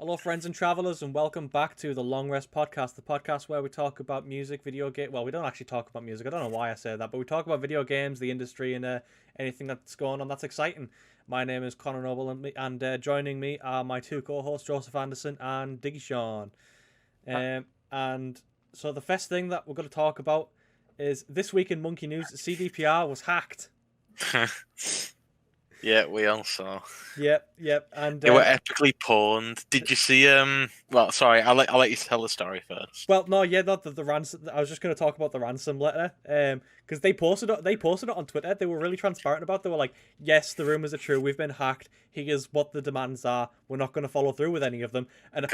Hello, friends and travelers, and welcome back to the Long Rest Podcast, the podcast where we talk about music, video game. Well, we don't actually talk about music. I don't know why I say that, but we talk about video games, the industry, and anything that's going on that's exciting. My name is Connor Noble, and joining me are my two co-hosts, Joseph Anderson and Diggy Sean. And so the first thing that we're going to talk about is this week in Monkey News: CDPR was hacked. Yeah, we all saw. Yep, and They were epically pawned. Did you see? Well, sorry, I'll let you tell the story first. Well, no, yeah, not the ransom. I was just going to talk about the ransom letter, because they posted it on Twitter. They were really transparent about it. They were like, "Yes, the rumors are true. We've been hacked. Here's what the demands are. We're not going to follow through with any of them." And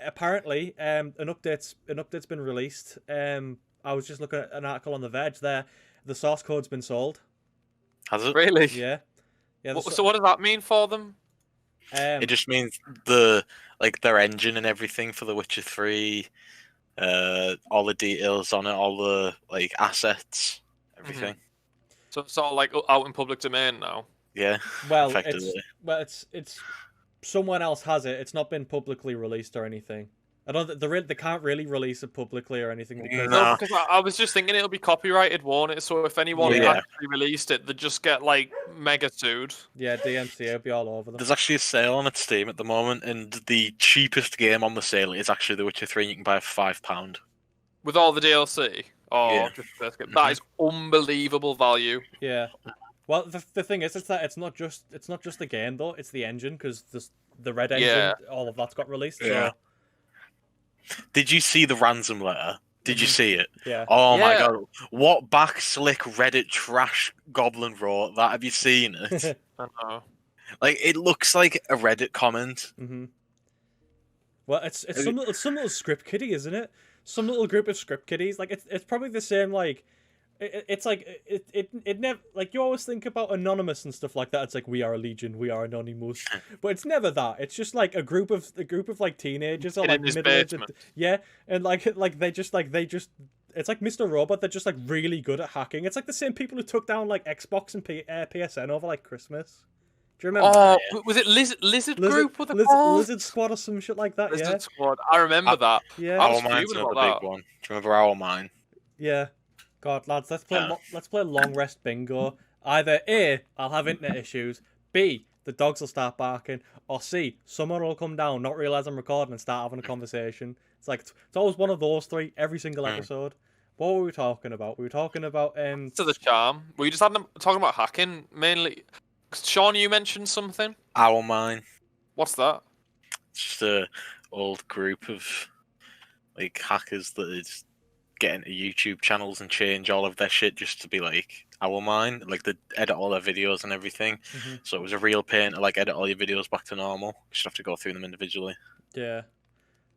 apparently, an update's been released. I was just looking at an article on the Verge there. The source code's been sold. Has it? Really? Yeah. So what does that mean for them? It just means their engine and everything for The Witcher 3, all the details on it, all the assets, everything. So it's all out in public domain now. Yeah. Well, it's someone else has it. It's not been publicly released or anything. I don't. They can't really release it publicly or anything because no, because I was just thinking it'll be copyrighted, won't it? So if anyone actually released it, they'd just get mega sued. Yeah, DMCA would be all over them. There's actually a sale on its Steam at the moment, and the cheapest game on the sale is actually The Witcher 3. And you can buy it for £5 with all the DLC. Oh, yeah. That is unbelievable value. Yeah. Well, the thing is, it's not just the game though. It's the engine because the Red engine, all of that's got released. Yeah. So. Did you see the ransom letter? Did you see it? Yeah. Oh my god. What backslick Reddit trash goblin wrote that? Have you seen it? I know. It looks like a Reddit comment. Mm-hmm. Well, it's some little script kiddie, isn't it? Some little group of script kiddies. It's probably the same it never you always think about Anonymous and stuff like that. It's we are a legion, we are anonymous, but it's never that. It's just a group of teenagers or middle-aged, and they just it's like Mr. Robot. They're just really good at hacking. It's the same people who took down Xbox and PSN over Christmas. Do you remember? Oh, was it Lizard Group? What Lizard Squad or some shit like that? Lizard Squad. I remember that. Yeah. Our Mine's not the big one. Do you remember Our Mine? Yeah. God, lads, let's play Long Rest Bingo. Either A, I'll have internet issues. B, the dogs will start barking. Or C, someone will come down, not realise I'm recording, and start having a conversation. It's always one of those three every single episode. What were we talking about? We were talking about To the charm. Were you just talking about hacking mainly? Sean, you mentioned something. Our Mine. What's that? It's just a old group of hackers that is get into YouTube channels and change all of their shit just to be Our Mine. They edit all their videos and everything. Mm-hmm. So it was a real pain to edit all your videos back to normal. You should have to go through them individually. Yeah.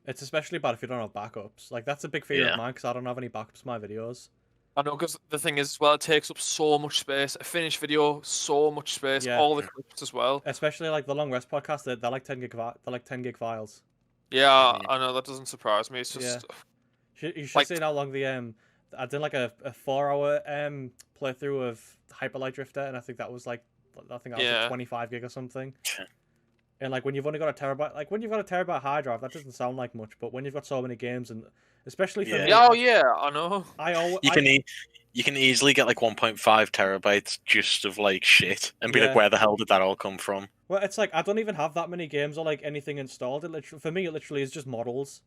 It's especially bad if you don't have backups. That's a big fear of mine because I don't have any backups to my videos. I know, because the thing is, it takes up so much space. A finished video, so much space. Yeah. All the clips as well. Especially the Long Rest podcast, they're 10 gig files. Yeah, I know, that doesn't surprise me. It's just... Yeah. You should see how long I did a 4-hour playthrough of Hyper Light Drifter, and I think that was 25 gig or something. And when you've only got a terabyte, when you've got a terabyte hard drive, that doesn't sound like much, but when you've got so many games, and especially for me, I know. You can easily get 1.5 terabytes just of shit, and be where the hell did that all come from? Well, it's I don't even have that many games or anything installed. For me, it literally is just models.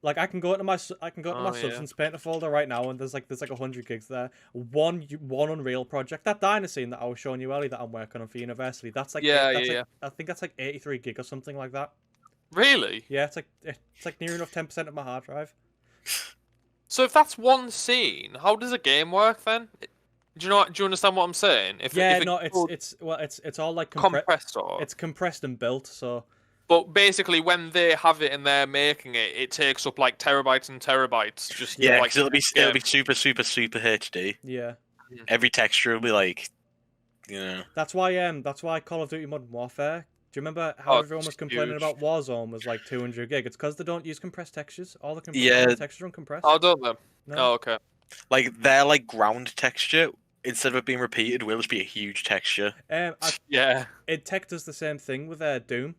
I can go into my Substance Painter folder right now, and there's 100 gigs there. One Unreal project, that Dynasty that I was showing you earlier that I'm working on for university. That's I think that's 83 gig or something like that. Really? Yeah, it's near enough 10% of my hard drive. So if that's one scene, how does a game work then? Do you understand what I'm saying? It's all compressed or it's compressed and built, so. But basically, when they have it and they're making it, it takes up terabytes and terabytes. Just because it'll be super HD. Yeah. Every texture will be That's why Call of Duty Modern Warfare. Do you remember how everyone was complaining about Warzone was 200 gig? It's because they don't use compressed textures. All the textures are uncompressed. Oh, don't they? No. Oh, okay. Their ground texture, instead of it being repeated, will just be a huge texture. Id Tech does the same thing with Doom.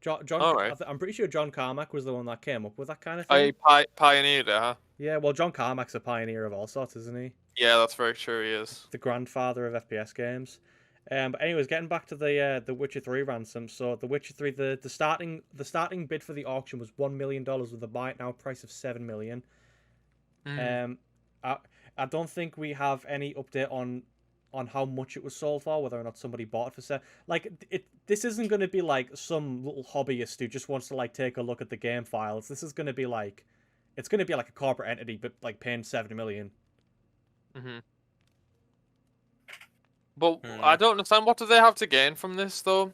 John, All right. I'm pretty sure John Carmack was the one that came up with that kind of I thing. pioneered it, huh? Yeah, well, John Carmack's a pioneer of all sorts, isn't he? Yeah, that's very true. He is. The grandfather of FPS games. But anyways, getting back to the Witcher 3 ransom. So the Witcher 3, the starting bid for the auction was $1 million with a buy it now price of $7 million. Mm. I I don't think we have any update on how much it was sold for, whether or not somebody bought it for sale. Like this isn't going to be like some little hobbyist who just wants to like take a look at the game files. This is going to be like, it's going to be like a corporate entity, but like paying $70 million. Mm-hmm. But I don't understand. What do they have to gain from this, though?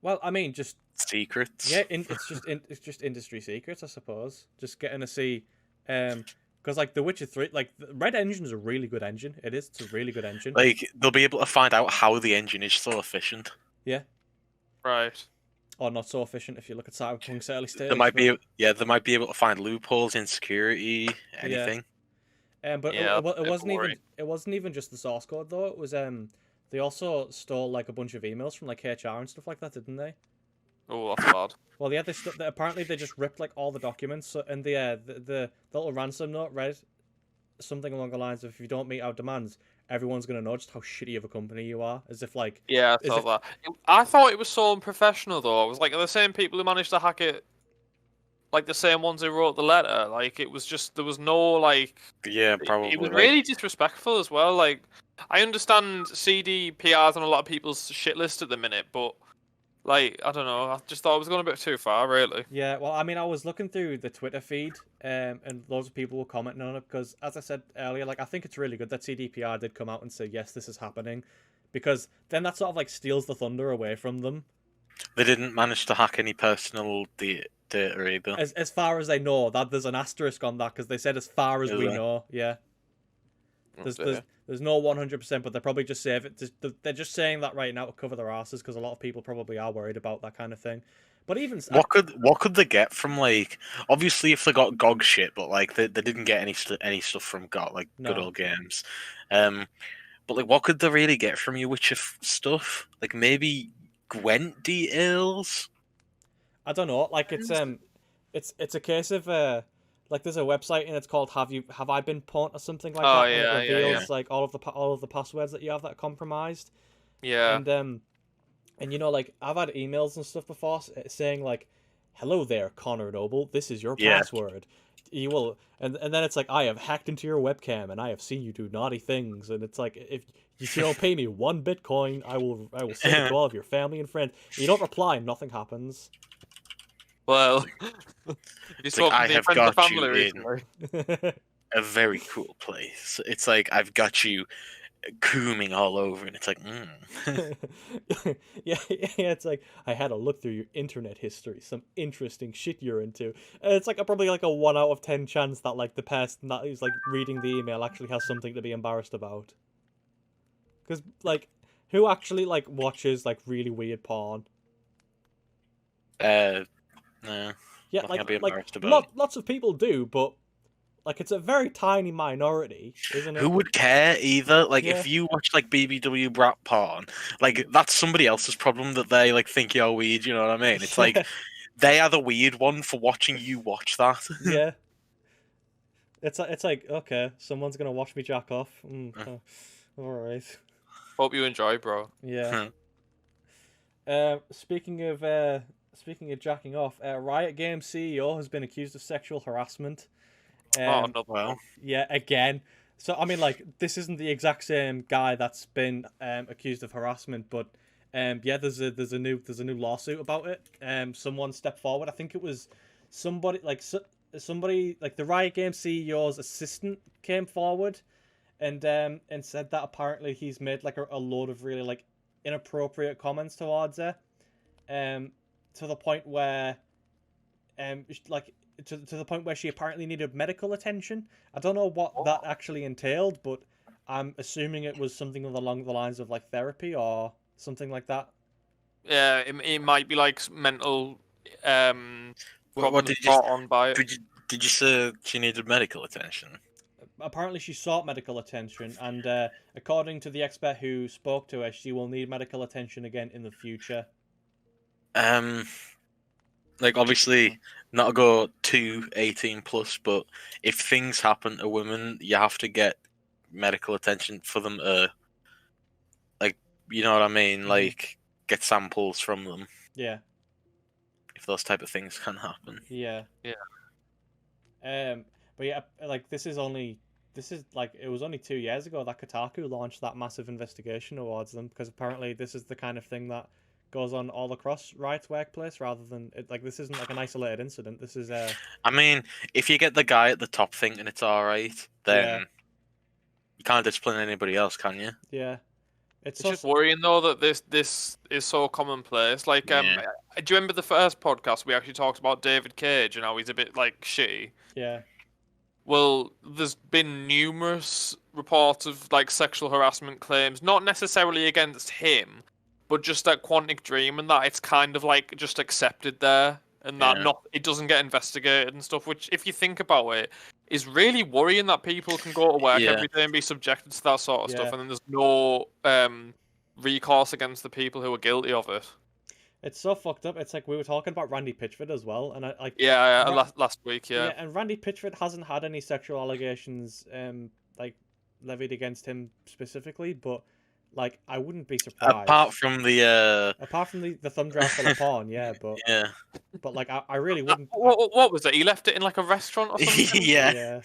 Well, I mean, just secrets. yeah, it's just industry secrets, I suppose. Just getting to see, because like The Witcher 3, like the Red Engine's a really good engine. It's a really good engine. Like they'll be able to find out how the engine is so efficient. Yeah. Right. Or not so efficient if you look at Cyberpunk's early stage. They might be able to find loopholes in security, anything. But Yeah, it wasn't even just the source code though. It was they also stole like a bunch of emails from like HR and stuff like that, didn't they? Oh, that's bad. Well, yeah, apparently they just ripped like all the documents. So, and the little ransom note read something along the lines of, if you don't meet our demands, everyone's gonna know just how shitty of a company you are. As if like, Yeah, I thought that. I thought it was so unprofessional, though. I was like, are the same people who managed to hack it, like the same ones who wrote the letter? Like, it was just, there was no, like... Yeah, probably. It was really disrespectful as well. Like, I understand CDPR's on a lot of people's shit list at the minute, but, like, I don't know. I just thought it was going a bit too far, really. Yeah, well, I mean, I was looking through the Twitter feed, and loads of people were commenting on it, because, as I said earlier, like, I think it's really good that CDPR did come out and say, yes, this is happening, because then that sort of, like, steals the thunder away from them. They didn't manage to hack any personal data either. As far as they know, that there's an asterisk on that, because they said as far as we know, yeah. There's no 100%, but they're probably just saying it. They're just saying that right now to cover their asses, because a lot of people probably are worried about that kind of thing. But even what could they get from, like, obviously if they got GOG shit, but like they didn't get any stuff from GOG, like Good Old Games. But like, what could they really get from your Witcher stuff? Like maybe Gwent details. I don't know. Like it's a case of like there's a website and it's called Have I Been Pawned or something like that. Yeah, and it reveals like all of the passwords that you have that are compromised. Yeah. And you know, like I've had emails and stuff before saying like, "Hello there, Connor Noble. This is your password. You will." And then it's like, "I have hacked into your webcam and I have seen you do naughty things." And it's like, if you don't pay me 1 Bitcoin, I will send it to all of your family and friends. You don't reply, nothing happens. Well, I have got you in a very cool place. It's like I've got you cooming all over, and it's like, yeah, it's like I had a look through your internet history, some interesting shit you're into. And it's like probably like a 1 out of 10 chance that like the person that is like reading the email actually has something to be embarrassed about. Because like, who actually like watches like really weird porn? No. Yeah, lots of people do, but like it's a very tiny minority, isn't it? Who would care either? Like, if you watch like BBW brat porn, like that's somebody else's problem that they like think you're weird. You know what I mean? It's like they are the weird one for watching you watch that. Yeah. It's like, okay, someone's gonna watch me jack off. All right. Hope you enjoy, bro. Yeah. Speaking of jacking off, Riot Games CEO has been accused of sexual harassment. Well. Yeah, again. So I mean, like, this isn't the exact same guy that's been accused of harassment, but yeah, there's a new lawsuit about it. Someone stepped forward. I think it was somebody like the Riot Games CEO's assistant came forward, and said that apparently he's made like a load of really like inappropriate comments towards her, to the point where, to the point where she apparently needed medical attention. I don't know what that actually entailed, but I'm assuming it was something along the lines of like therapy or something like that. Yeah, it might be like mental what did brought on by it. Did you say she needed medical attention? Apparently she sought medical attention, and according to the expert who spoke to her, she will need medical attention again in the future. like obviously not to go too 18 plus, but if things happen to women, you have to get medical attention for them to, like, you know what I mean, like get samples from them Yeah. if those type of things can happen. Yeah. Yeah. But yeah, like this is like it was only 2 years ago that Kotaku launched that massive investigation towards them because apparently this is the kind of thing that goes on all across Riot's workplace rather than like this isn't like an isolated incident. This is I mean, if you get the guy at the top thinking it's all right, then Yeah. you can't discipline anybody else, can you? yeah. It's It's so just worrying though that this is so commonplace. Like, Yeah. do you remember the first podcast we actually talked about David Cage and how he's a bit like shitty? yeah. Well, there's been numerous reports of like sexual harassment claims, not necessarily against him, but just at Quantic Dream, and that it's kind of like just accepted there, and that Yeah. not it doesn't get investigated and stuff. Which, if you think about it, is really worrying that people can go to work Yeah. every day and be subjected to that sort of Yeah. stuff, and then there's no recourse against the people who are guilty of it. It's so fucked up. It's like we were talking about Randy Pitchford as well, and I like Yeah, Ra- last week, yeah. and Randy Pitchford hasn't had any sexual allegations like levied against him specifically, but like I wouldn't be surprised. Apart from the Apart from the thumb drive full of porn, yeah, yeah. but like I really wouldn't. What was it? He left it in like a restaurant or something? Yeah. Yeah.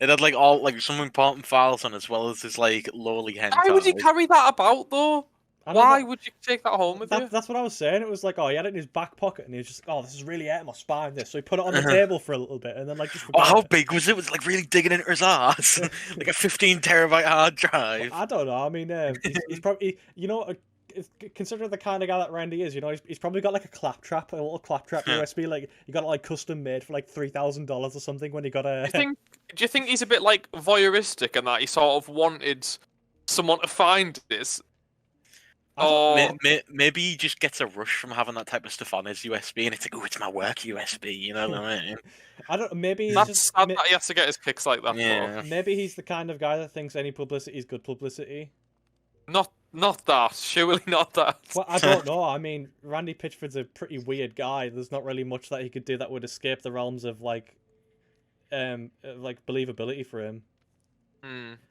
It had like all like some important files on as well as his like lowly hentai. Why would you carry that about though? I know Why that- would you take that home with you? That's what I was saying. It was like, oh, he had it in his back pocket, and he was just, oh, this is really hurting my spine. This, so he put it on the table for a little bit, and then like just. Oh, how forgot it. big was it? Was it like really digging into his ass? Like a 15 terabyte hard drive. I don't know. I mean, he's probably, you know, considering the kind of guy that Randy is, you know, he's probably got like a claptrap, a little claptrap USB, like you got it like custom made for like $3,000 or something when he got a. Do you think he's a bit like voyeuristic and that he sort of wanted someone to find this? Or Maybe he just gets a rush from having that type of stuff on his USB, and it's like, oh, it's my work USB. You know what I mean? I don't. Maybe he's that's just. sad that he has to get his kicks like that. Yeah. Maybe he's the kind of guy that thinks any publicity is good publicity. Not that. Surely not that. Well, I don't know. I mean, Randy Pitchford's a pretty weird guy. There's not really much that he could do that would escape the realms of like believability for him.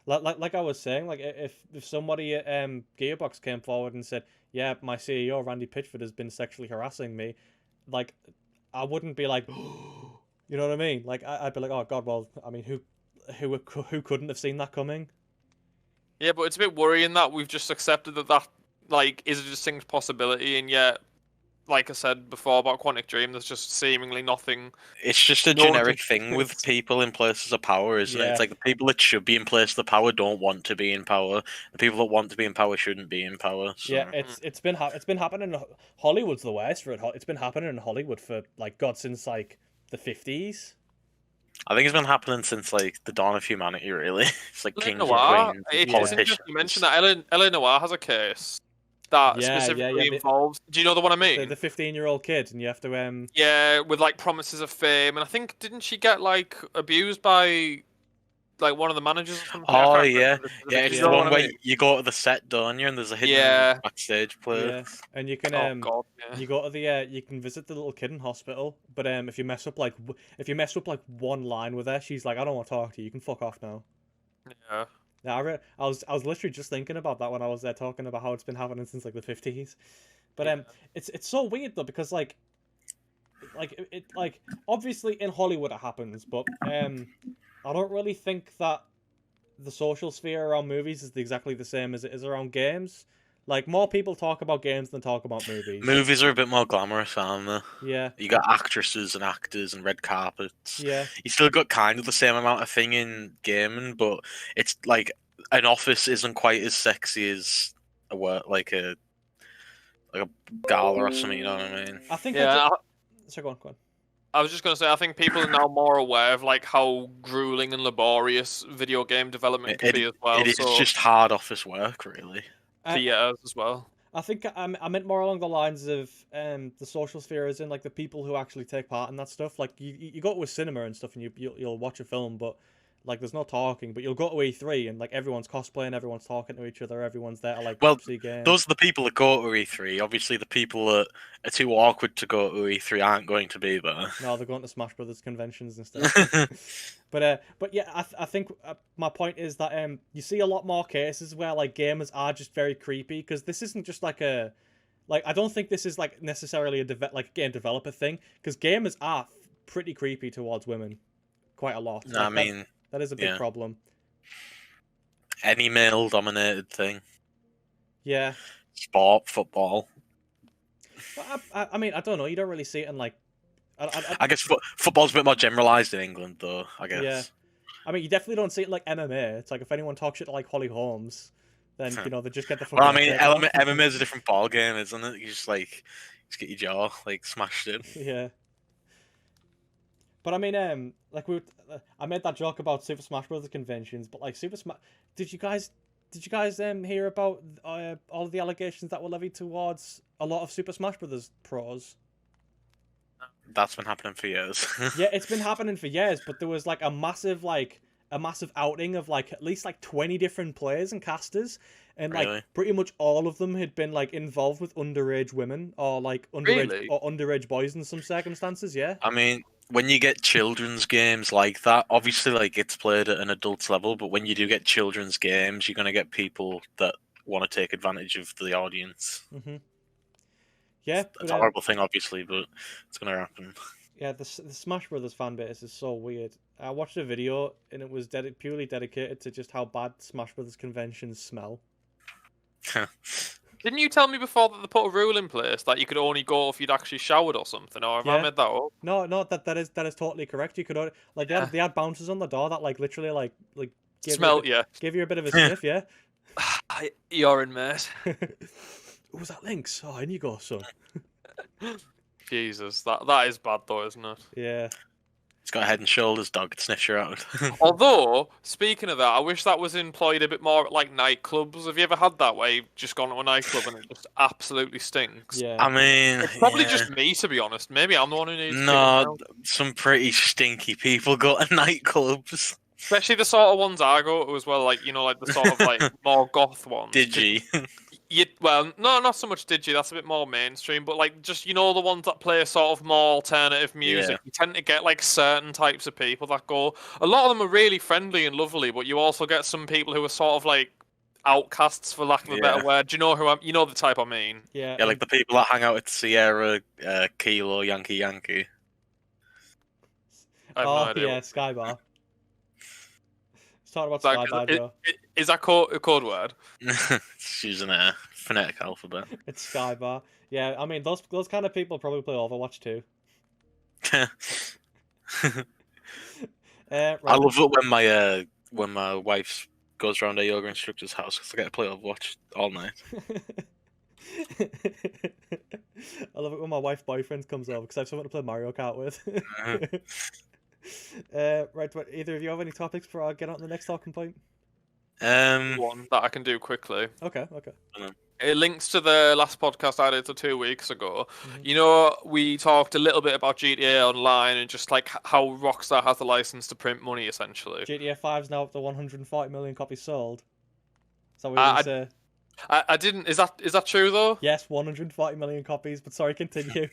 Like I was saying, like if somebody at Gearbox came forward and said, "Yeah, my CEO Randy Pitchford has been sexually harassing me," like I wouldn't be like, you know what I mean? Like I'd be like, "Oh God, well, I mean, who couldn't have seen that coming?" Yeah, but it's a bit worrying that we've just accepted that like is a distinct possibility, and yet, like I said before about Quantic Dream, there's just seemingly nothing. It's just a No generic difference. thing with people in places of power, isn't it? Yeah. It's like the people that should be in places of power don't want to be in power. The people that want to be in power shouldn't be in power. So. Yeah, it's been happening. Hollywood's the worst for it. It's been happening in Hollywood for like God since like the 50s. I think it's been happening since like the dawn of humanity, really. It's like kings and Noir, queens, it's politicians. interesting you mentioned that Ellen Noir has a case that Yeah, specifically the- involves. Do you know the one I mean? The 15-year-old kid, and you have to Yeah, with like promises of fame, and I think didn't she get like abused by like one of the managers or something? I Oh can't yeah, remember yeah. specifics. It's You the know one what I where mean? you go to the set, don't you? And there's a hidden Yeah. backstage player. yeah, and you can Oh god, yeah. you go to the you can visit the little kid in hospital, but if you mess up like one line with her, she's like, I don't want to talk to you. You can fuck off now. Yeah. Yeah, I was literally just thinking about that when I was there talking about how it's been happening since like the 50s. But it's so weird though because like it like obviously in Hollywood it happens, but I don't really think that the social sphere around movies is exactly the same as it is around games. Like more people talk about games than talk about movies. Movies are a bit more glamorous, aren't they? Yeah, You got actresses and actors and red carpets. yeah, You still got kind of the same amount of thing in gaming, but it's like an office isn't quite as sexy as a work like a gala or something. You know what I mean? I think. Yeah, So go on. I was just gonna say, I think people are now more aware of like how grueling and laborious video game development can be as well. It is so just hard office work, really. theaters as well. I think I meant more along the lines of the social sphere, as in like the people who actually take part in that stuff. Like you go to a cinema and stuff, and you'll watch a film, but Like, there's no talking, but you'll go to E3 and like everyone's cosplaying, everyone's talking to each other, everyone's there to like Well, see games. those are the people that go to E3. Obviously, the people that are too awkward to go to E3 aren't going to be there. No, they're going to Smash Brothers conventions instead. But yeah, I think my point is that you see a lot more cases where like gamers are just very creepy, because this isn't just like I don't think this is like necessarily a game developer thing, because gamers are pretty creepy towards women, quite a lot. No, I mean, that is a big problem. Any male-dominated thing. Yeah. Sport, football. But I mean, I don't know. You don't really see it in like. I guess football's a bit more generalised in England, though. I guess. Yeah. I mean, you definitely don't see it in like MMA. It's like if anyone talks shit to like Holly Holmes, then they just get the fuck. Well, I mean, MMA is a different ball game, isn't it? You just get your jaw like smashed in. Yeah. But I mean, like I made that joke about Super Smash Bros. Conventions, but like Super Smash, did you guys hear about all of the allegations that were levied towards a lot of Super Smash Bros. Pros? That's been happening for years. Yeah, it's been happening for years, but there was like a massive outing of like at least like 20 different players and casters, and Really? like pretty much all of them had been like involved with underage women or like underage boys in some circumstances. Yeah. I mean, when you get children's games like that, obviously like it's played at an adult's level, but when you do get children's games, you're gonna get people that want to take advantage of the audience. Mm-hmm. Yeah, it's a horrible thing, obviously, but it's gonna happen. Yeah, the Smash Brothers fan base is so weird. I watched a video and it was purely dedicated to just how bad Smash Brothers conventions smell. Didn't you tell me before that they put a rule in place that you could only go if you'd actually showered or something? Or have I made that up? No, that is totally correct. You could only, like they had bouncers on the door that like literally like give you a bit of a sniff. Yeah. You're in, mate. Was that Lynx? Oh, in you go, son. Jesus, that is bad though, isn't it? Yeah. It's got a head and shoulders dog. It sniffs you out. Although, speaking of that, I wish that was employed a bit more at like nightclubs. Have you ever had that where you've just gone to a nightclub and it just absolutely stinks? Yeah. I mean, it's probably just me, to be honest. Maybe I'm the one who needs. No, some pretty stinky people go to nightclubs. Especially the sort of ones I go to as well, like like the sort of like more goth ones. Digi. Well, no, not so much Digi. That's a bit more mainstream. But like, just the ones that play sort of more alternative music. Yeah. You tend to get like certain types of people that go. A lot of them are really friendly and lovely, but you also get some people who are sort of like outcasts, for lack of a better word. Do you know who you know the type I mean? Yeah. Yeah, like the people that hang out at Sierra, Kilo, Yankee. I have no idea. Yeah, Skybar. Talk about Skybar, Joe. Is that a code word? It's using a phonetic alphabet. It's Skybar. Yeah, I mean those kind of people probably play Overwatch too. Right. I love it when my wife goes around a yoga instructor's house because I get to play Overwatch all night. I love it when my wife's boyfriend comes over because I have someone to play Mario Kart with. Right, but either of you have any topics before I get on to the next talking point? One that I can do quickly. Okay. It links to the last podcast I did 2 weeks ago. Mm-hmm. We talked a little bit about GTA Online and just like how Rockstar has the license to print money, essentially. GTA 5's now up to 140 million copies sold. Is that what you say? I didn't. Is that true though? Yes, 140 million copies. But sorry, continue.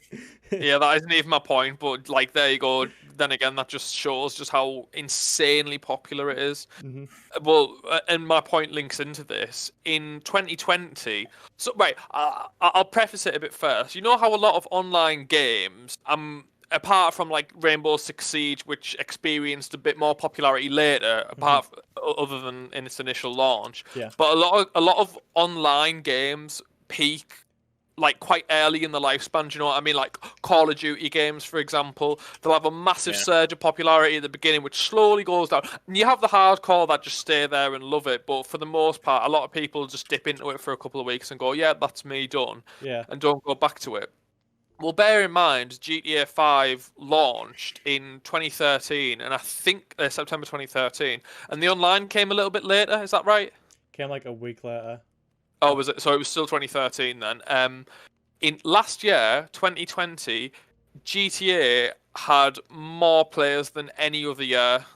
Yeah, that isn't even my point. But like, there you go. Then again, that just shows just how insanely popular it is. Mm-hmm. Well, and my point links into this. In 2020, so right, I'll preface it a bit first. You know how a lot of online games, apart from like Rainbow Six Siege, which experienced a bit more popularity later, other than in its initial launch. Yeah. But a lot of online games peak like quite early in the lifespan. Do you know what I mean? Like Call of Duty games, for example, they'll have a massive surge of popularity at the beginning, which slowly goes down. And you have the hardcore that just stay there and love it, but for the most part, a lot of people just dip into it for a couple of weeks and go, "Yeah, that's me done," and don't go back to it. Well, bear in mind, GTA 5 launched in 2013, and I think September 2013, and the online came a little bit later. Is that right? Came like a week later. Oh, was it? So it was still 2013 then. In last year, 2020, GTA had more players than any other year.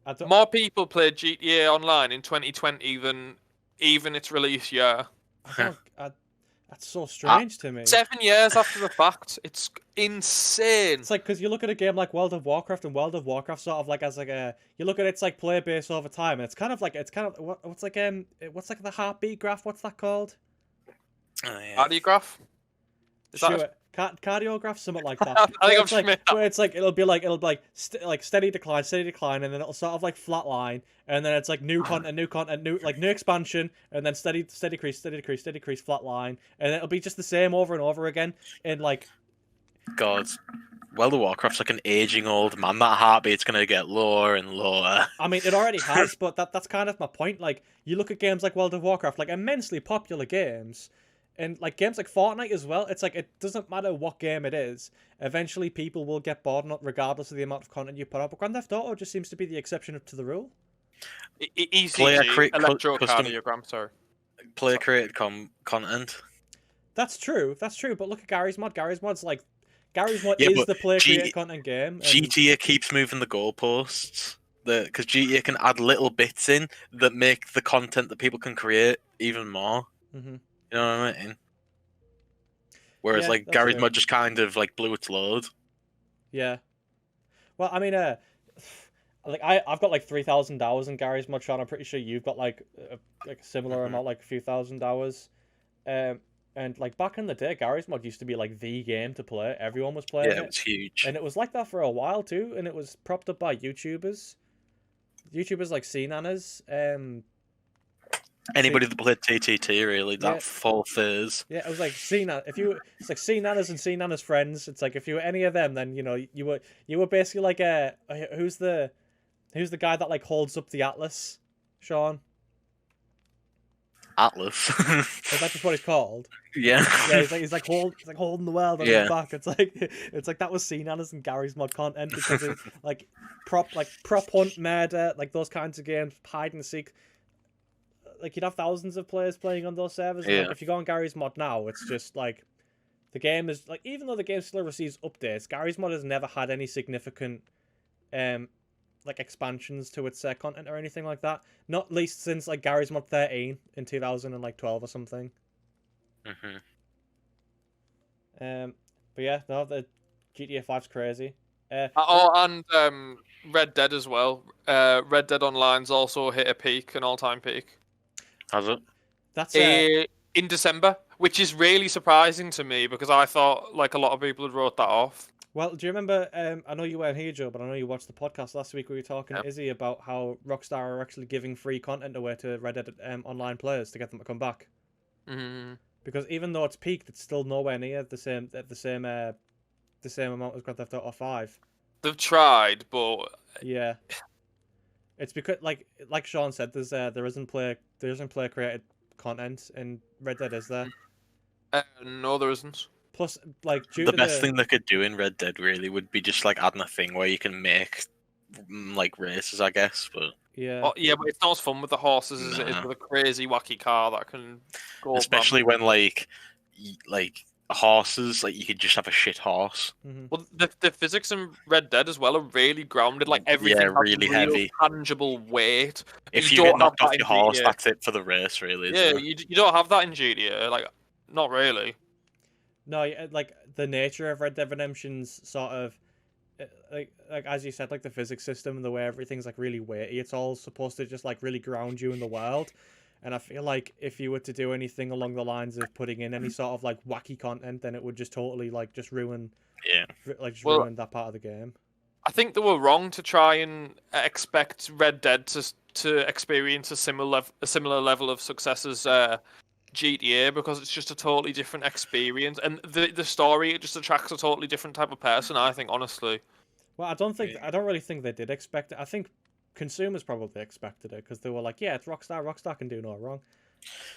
I don't. More people played GTA Online in 2020 than even its release year. That's so strange to me. 7 years after the fact, it's insane. It's like because you look at a game like World of Warcraft, and World of Warcraft sort of like as like a you look at its like player base over time, and it's kind of like what's like the heartbeat graph? What's that called? Oh, yeah. Cardiograph? Is that Sure. Cardiograph, something like that. I think Where I've it's like, just made that. where it's like it'll be like steady decline, and then it'll sort of like flatline, and then it's like new content, new expansion, and then steady decrease, flatline, and it'll be just the same over and over again. In like, God, World of Warcraft's like an aging old man. That heartbeat's gonna get lower and lower. I mean, it already has, but that's kind of my point. Like, you look at games like World of Warcraft, like immensely popular games. And like games like Fortnite as well, it's like it doesn't matter what game it is. Eventually, people will get bored, regardless of the amount of content you put up. But Grand Theft Auto just seems to be the exception to the rule. ECG, electrocardiogram, sorry. Player created content. That's true. But look at Gary's Mod. Gary's Mod Yeah, is but the player created content game. And... GTA keeps moving the goalposts. Because GTA can add little bits in that make the content that people can create even more. Mm-hmm. You know what I mean? Whereas, Yeah, like, that's Gary's true. Mod just kind of, like, blew its load. Yeah. Well, I mean, I've got like 3,000 hours in Gary's Mod, Sean. I'm pretty sure you've got like a similar amount, like a few thousand hours. And like back in the day, Gary's Mod used to be like the game to play. Everyone was playing Yeah, it was huge. and it was like that for a while too. And it was propped up by YouTubers like C-Nanas. Anybody that played TTT, really, that full phase. Yeah, it was like it's like C-Nanas and C-Nanas friends. It's like if you were any of them, then you know you were basically like who's the guy that like holds up the Atlas, Sean? Atlas. Is that just what he's called? Yeah. Yeah, he's like holding the world on his back. It's like that was C-Nanas and Gary's Mod content because it's like prop hunt, murder, like those kinds of games, hide and seek. Like you'd have thousands of players playing on those servers. And, like, if you go on Gary's Mod now, it's just like the game is like even though the game still receives updates, Gary's Mod has never had any significant like expansions to its content or anything like that. Not least since like Gary's Mod 13 in 2012 or something. Mm-hmm. But yeah, no, the GTA 5's crazy. And Red Dead as well. Red Dead Online's also hit an all-time peak. Has it? That's in December, which is really surprising to me because I thought like a lot of people had wrote that off. Well, do you remember? I know you weren't here, Joe, but I know you watched the podcast last week. We were talking to Izzy about how Rockstar are actually giving free content away to Red Dead Online players to get them to come back. Mm-hmm. Because even though it's peaked, it's still nowhere near the same amount as Grand Theft Auto 5. They've tried, but yeah, it's because like Sean said, there isn't player created content in Red Dead, is there? No, there isn't. Plus, like the best thing they could do in Red Dead really would be just like adding a thing where you can make like races, I guess. But yeah, but it's not as fun with the horses as it is with a crazy wacky car that can go. Especially when like horses, like you could just have a shit horse. Mm-hmm. Well, the physics in Red Dead as well are really grounded. Like everything has really real heavy, tangible weight. If you get knocked off your horse, that's it for the race, really. Yeah, you don't have that in GTA. Like, not really. No, like the nature of Red Dead Redemption's sort of like as you said, like the physics system and the way everything's like really weighty. It's all supposed to just like really ground you in the world. And I feel like if you were to do anything along the lines of putting in any sort of like wacky content, then it would just totally like just ruin, ruin that part of the game. I think they were wrong to try and expect Red Dead to experience a similar level of success as GTA, because it's just a totally different experience, and the story, it just attracts a totally different type of person, I think, honestly. Well, I don't really think they did expect it. I think consumers probably expected it because they were like, yeah, it's Rockstar. Rockstar can do no wrong.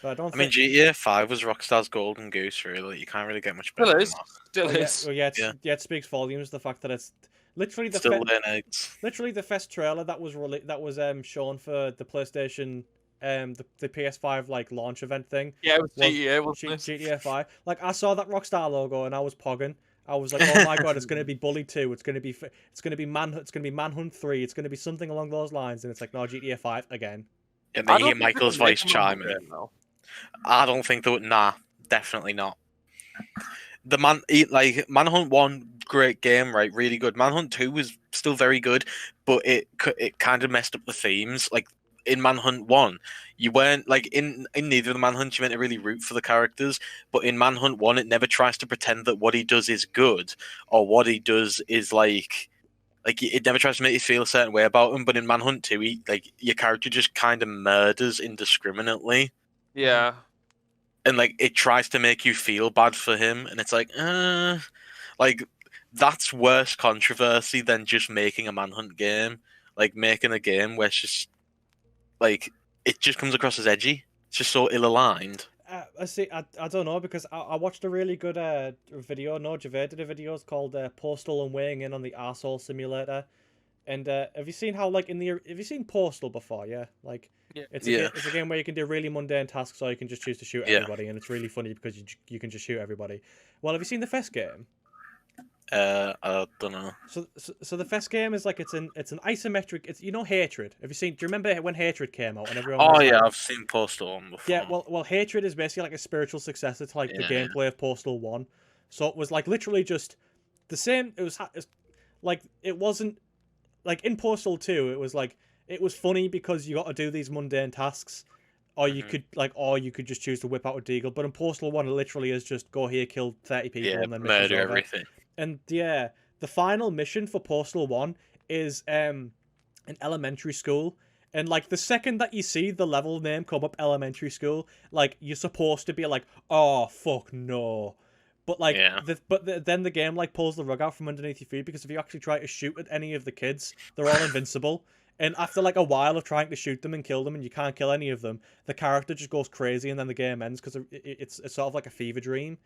But I mean, GTA 5 was Rockstar's golden goose, really. You can't really get much better than that. Still is. It speaks volumes, the fact that it's literally the first trailer that was shown for the PlayStation, the PS5 like launch event thing. Yeah, it was GTA, wasn't it? GTA 5. Like I saw that Rockstar logo and I was pogging. I was like, oh my god, it's gonna be Bully 2, it's gonna be Manhunt 3, it's gonna be something along those lines, and it's like, no, GTA 5 again. And I they hear don't think they Michael's can make voice a Manhunt chiming. game, though. I don't think that. Nah, definitely not. Like Manhunt 1, great game, right? Really good. Manhunt 2 was still very good, but it kind of messed up the themes. Like in Manhunt 1, you weren't like in neither of the Manhunts you meant to really root for the characters, but in Manhunt 1 it never tries to pretend that what he does is good or what he does is like it never tries to make you feel a certain way about him. But in Manhunt 2, your character just kind of murders indiscriminately. Yeah. And like it tries to make you feel bad for him, and it's like that's worse controversy than just making a Manhunt game. Like making a game where it's just like it just comes across as edgy. It's just so ill aligned. I see. I don't know, because I watched a really good video. No, Javed did a video. It's called Postal and Weighing In on the Arsehole Simulator. And have you seen how have you seen Postal before? Yeah, like Yeah. it's a game where you can do really mundane tasks, or you can just choose to shoot everybody, and it's really funny because you can just shoot everybody. Well, have you seen the Fest game? I don't know. So the Fest game is like it's an isometric. It's Hatred. Have you seen? Do you remember when Hatred came out and everyone? Oh was yeah, like, I've seen Postal 1 before. yeah. Well, Hatred is basically like a spiritual successor to like the Yeah. gameplay of Postal 1. So it was like literally just the same. It was like it wasn't. Like in Postal 2, it was funny because you got to do these mundane tasks, or you could just choose to whip out a deagle. But in Postal 1, it literally is just go here, kill 30 people, and then mission's murder over. everything. And yeah, the final mission for Postal 1 is an elementary school. And like the second that you see the level name come up, elementary school, like you're supposed to be like, oh fuck no. But like, then the game like pulls the rug out from underneath your feet, because if you actually try to shoot at any of the kids, they're all invincible. And after like a while of trying to shoot them and kill them, and you can't kill any of them, the character just goes crazy, and then the game ends because it's sort of like a fever dream.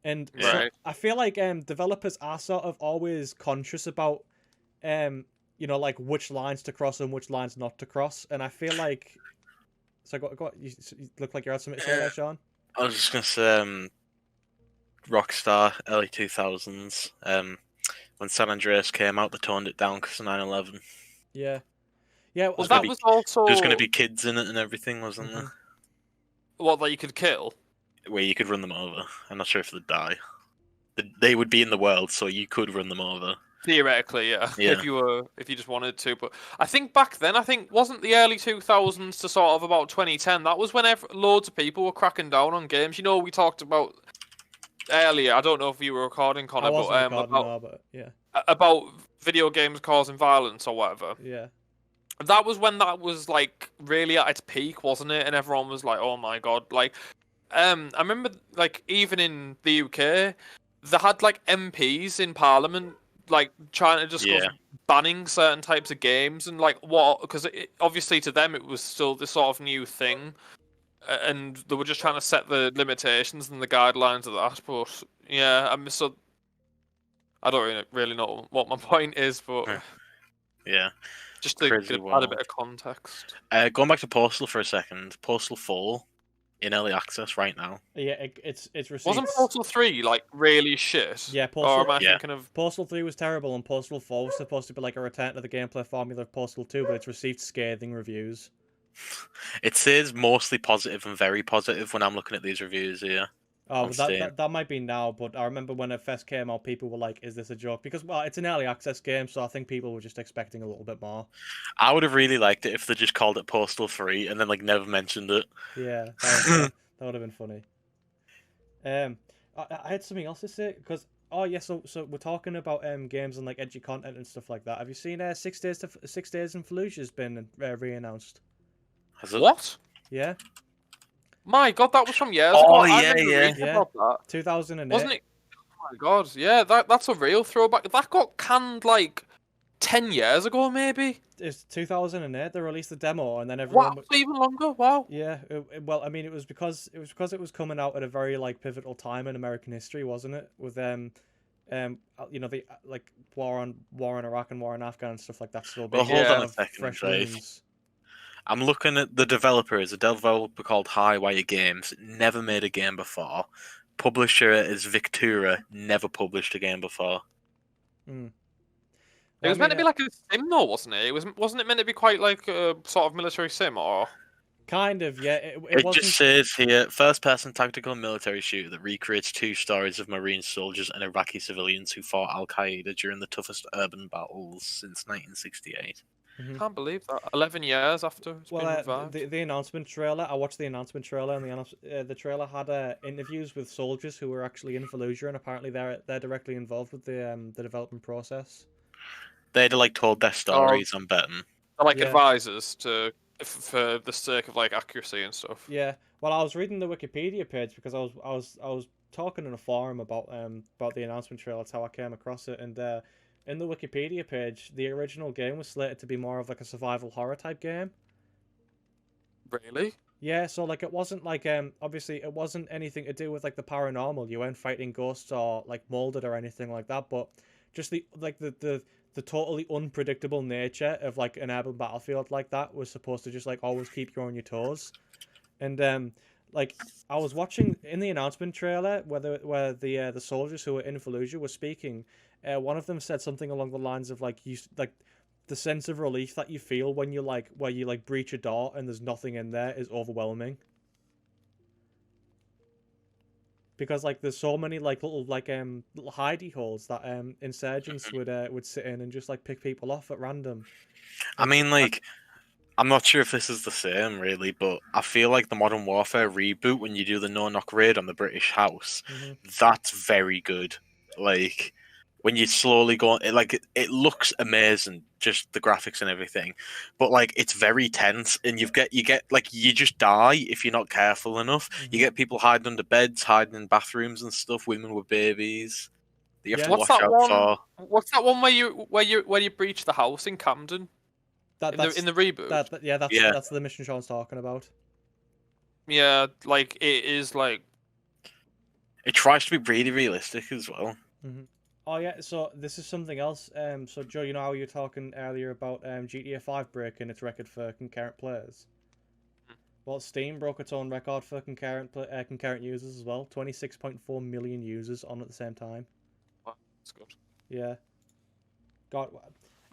And so I feel like developers are sort of always conscious about like which lines to cross and which lines not to cross. And I feel like you look like you had something to say there, Sean. I was just gonna say Rockstar early 2000s. When San Andreas came out, they toned it down because of 9/11. Yeah. Well, that was also there's going to be kids in it and everything, wasn't there? What, that you could kill? Where you could run them over. I'm not sure if they'd die. They would be in the world, so you could run them over. Theoretically, yeah. If you just wanted to. But I think back then, wasn't the early 2000s to sort of about 2010. That was when loads of people were cracking down on games. You know, we talked about earlier. I don't know if you were recording, Connor, I wasn't recording, but yeah, about video games causing violence or whatever. Yeah. That was when that was like really at its peak, wasn't it? And everyone was like, "Oh my god!" Like, I remember like even in the UK, they had like MPs in Parliament like trying to discuss banning certain types of games and like what, because obviously to them it was still this sort of new thing, and they were just trying to set the limitations and the guidelines of that. But yeah, I don't really know what my point is, but yeah. Just to add a bit of context. Going back to Postal for a second, Postal 4 in early access right now. Yeah, it's received. Wasn't Postal 3 like really shit? Yeah, Postal. Or am I thinking of Postal 3 was terrible, and Postal 4 was supposed to be like a return to the gameplay formula of Postal 2, but it's received scathing reviews. It says mostly positive and very positive when I'm looking at these reviews here. Oh, that might be now, but I remember when it first came out, people were like, "Is this a joke?" Because it's an early access game, so I think people were just expecting a little bit more. I would have really liked it if they just called it Postal 3 and then like never mentioned it. Yeah, that would have been funny. I had something else to say because so we're talking about games and like edgy content and stuff like that. Have you seen 6 Days in Fallujah has been re-announced? Has it? What? Yeah. My God, that was from years ago. Oh Yeah. 2008. Wasn't it? Oh my God, yeah, that's a real throwback. That got canned like 10 years ago, maybe. It's 2008. They released the demo, and then everyone. What? Even longer? Wow. Yeah. Well, I mean, it was because it was coming out at a very like pivotal time in American history, wasn't it? With the like war in Iraq and war in Afghan and stuff like that. So well, hold on a second, Dave. I'm looking at the developer. It's a developer called Highwire Games. Never made a game before, publisher is Victura, never published a game before. Mm. It was meant to be like a sim, though, wasn't it? Wasn't it meant to be quite like a sort of military sim, or? Kind of, yeah. It wasn't... just says here, first-person tactical military shooter that recreates 2 stories of Marine soldiers and Iraqi civilians who fought Al-Qaeda during the toughest urban battles since 1968. Can't believe that. 11 years after it's been revived. The announcement trailer, I watched the announcement trailer, and the trailer had interviews with soldiers who were actually in Fallujah, and apparently they're directly involved with the development process. They'd like told their stories, I'm betting. They're like advisors for the sake of like accuracy and stuff. Yeah. Well, I was reading the Wikipedia page because I was talking in a forum about the announcement trailer. That's how I came across it, and in the Wikipedia page, the original game was slated to be more of like a survival horror type game. Really? Yeah, so like it wasn't like obviously it wasn't anything to do with like the paranormal. You weren't fighting ghosts or like molded or anything like that, but just the totally unpredictable nature of like an urban battlefield like that was supposed to just like always keep you on your toes. And like I was watching in the announcement trailer where the soldiers who were in Fallujah were speaking. One of them said something along the lines of like the sense of relief that you feel when you breach a door and there's nothing in there is overwhelming. Because like there's so many like little hidey holes that insurgents would sit in and just like pick people off at random. I mean, like, I'm not sure if this is the same really, but I feel like the Modern Warfare reboot, when you do the no-knock raid on the British house, that's very good. Like, when you slowly go, it looks amazing, just the graphics and everything, but like it's very tense, and you get like you just die if you're not careful enough. You get people hiding under beds, hiding in bathrooms and stuff, women with babies that you have to watch out for. What's that one where you breach the house in Camden? In the reboot. That's the mission Sean's talking about. Yeah, like it is like it tries to be really realistic as well. Oh yeah, so this is something else. So Joe, you know how you were talking earlier about GTA 5 breaking its record for concurrent players? Well, Steam broke its own record for concurrent users as well. 26.4 million users on at the same time. Wow, that's good. Yeah. God,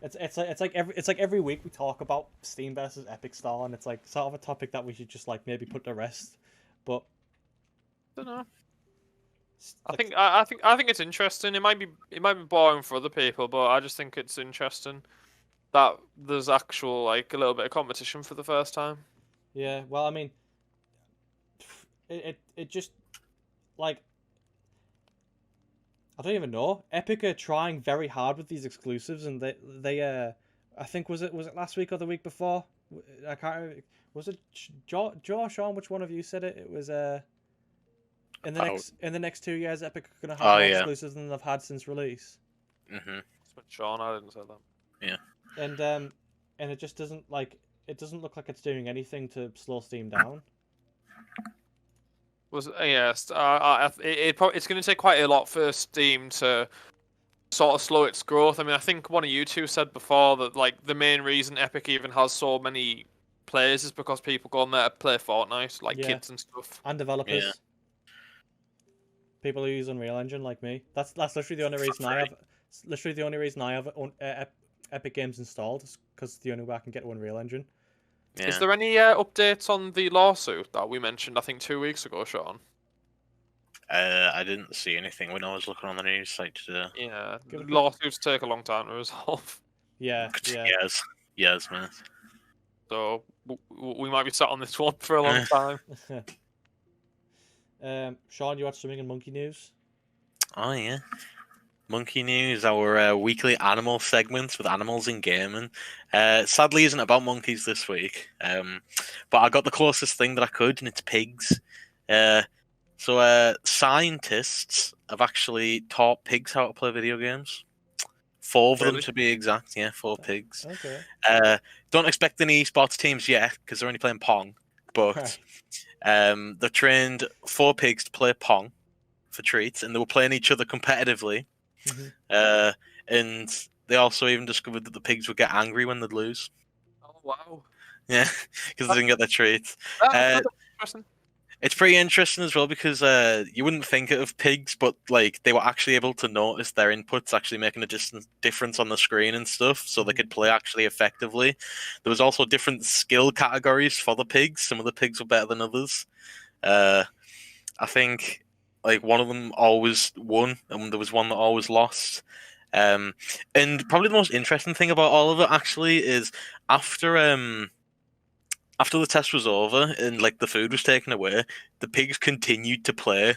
it's like every week we talk about Steam versus Epic Store, and it's like sort of a topic that we should just like maybe put to rest. But I don't know. I think it's interesting. It might be boring for other people, but I just think it's interesting that there's actual like a little bit of competition for the first time. Yeah, well, I mean, it just like I don't even know. Epic are trying very hard with these exclusives, and they I think was it last week or the week before? I can't remember. Was it Joe or Sean? Which one of you said it? It was in the next 2 years, Epic are gonna have more exclusives than they've had since release. Sean, I didn't say that. Yeah. And it just doesn't look like it's doing anything to slow Steam down. Yes, it's going to take quite a lot for Steam to sort of slow its growth. I mean, I think one of you two said before that like the main reason Epic even has so many players is because people go on there to play Fortnite, like kids and stuff, and developers. Yeah. People who use Unreal Engine, like me. That's literally the only reason I have. Literally the only reason I have Epic Games installed is because the only way I can get to Unreal Engine. Yeah. Is there any updates on the lawsuit that we mentioned, I think 2 weeks ago, Sean? I didn't see anything when I was looking on the news site today. Yeah, lawsuits take a long time to resolve. Yeah. Yes, man. So we might be sat on this one for a long time. Sean, you watched something in Monkey News? Oh yeah. Monkey News, our weekly animal segments with animals in gaming. Sadly, isn't about monkeys this week, but I got the closest thing that I could, and it's pigs. So scientists have actually taught pigs how to play video games. 4 of them to be exact. Yeah, 4 pigs. Okay. Don't expect any esports teams yet because they're only playing Pong, but they've trained 4 pigs to play Pong for treats, and they were playing each other competitively. And they also even discovered that the pigs would get angry when they'd lose. Oh wow! Yeah, because they didn't get their treats. That's interesting. It's pretty interesting as well because you wouldn't think it of pigs, but like they were actually able to notice their inputs actually making a difference on the screen and stuff, so they could play actually effectively. There was also different skill categories for the pigs. Some of the pigs were better than others. Uh, I think like one of them always won, and there was one that always lost. And probably the most interesting thing about all of it actually is after after the test was over and like the food was taken away, the pigs continued to play.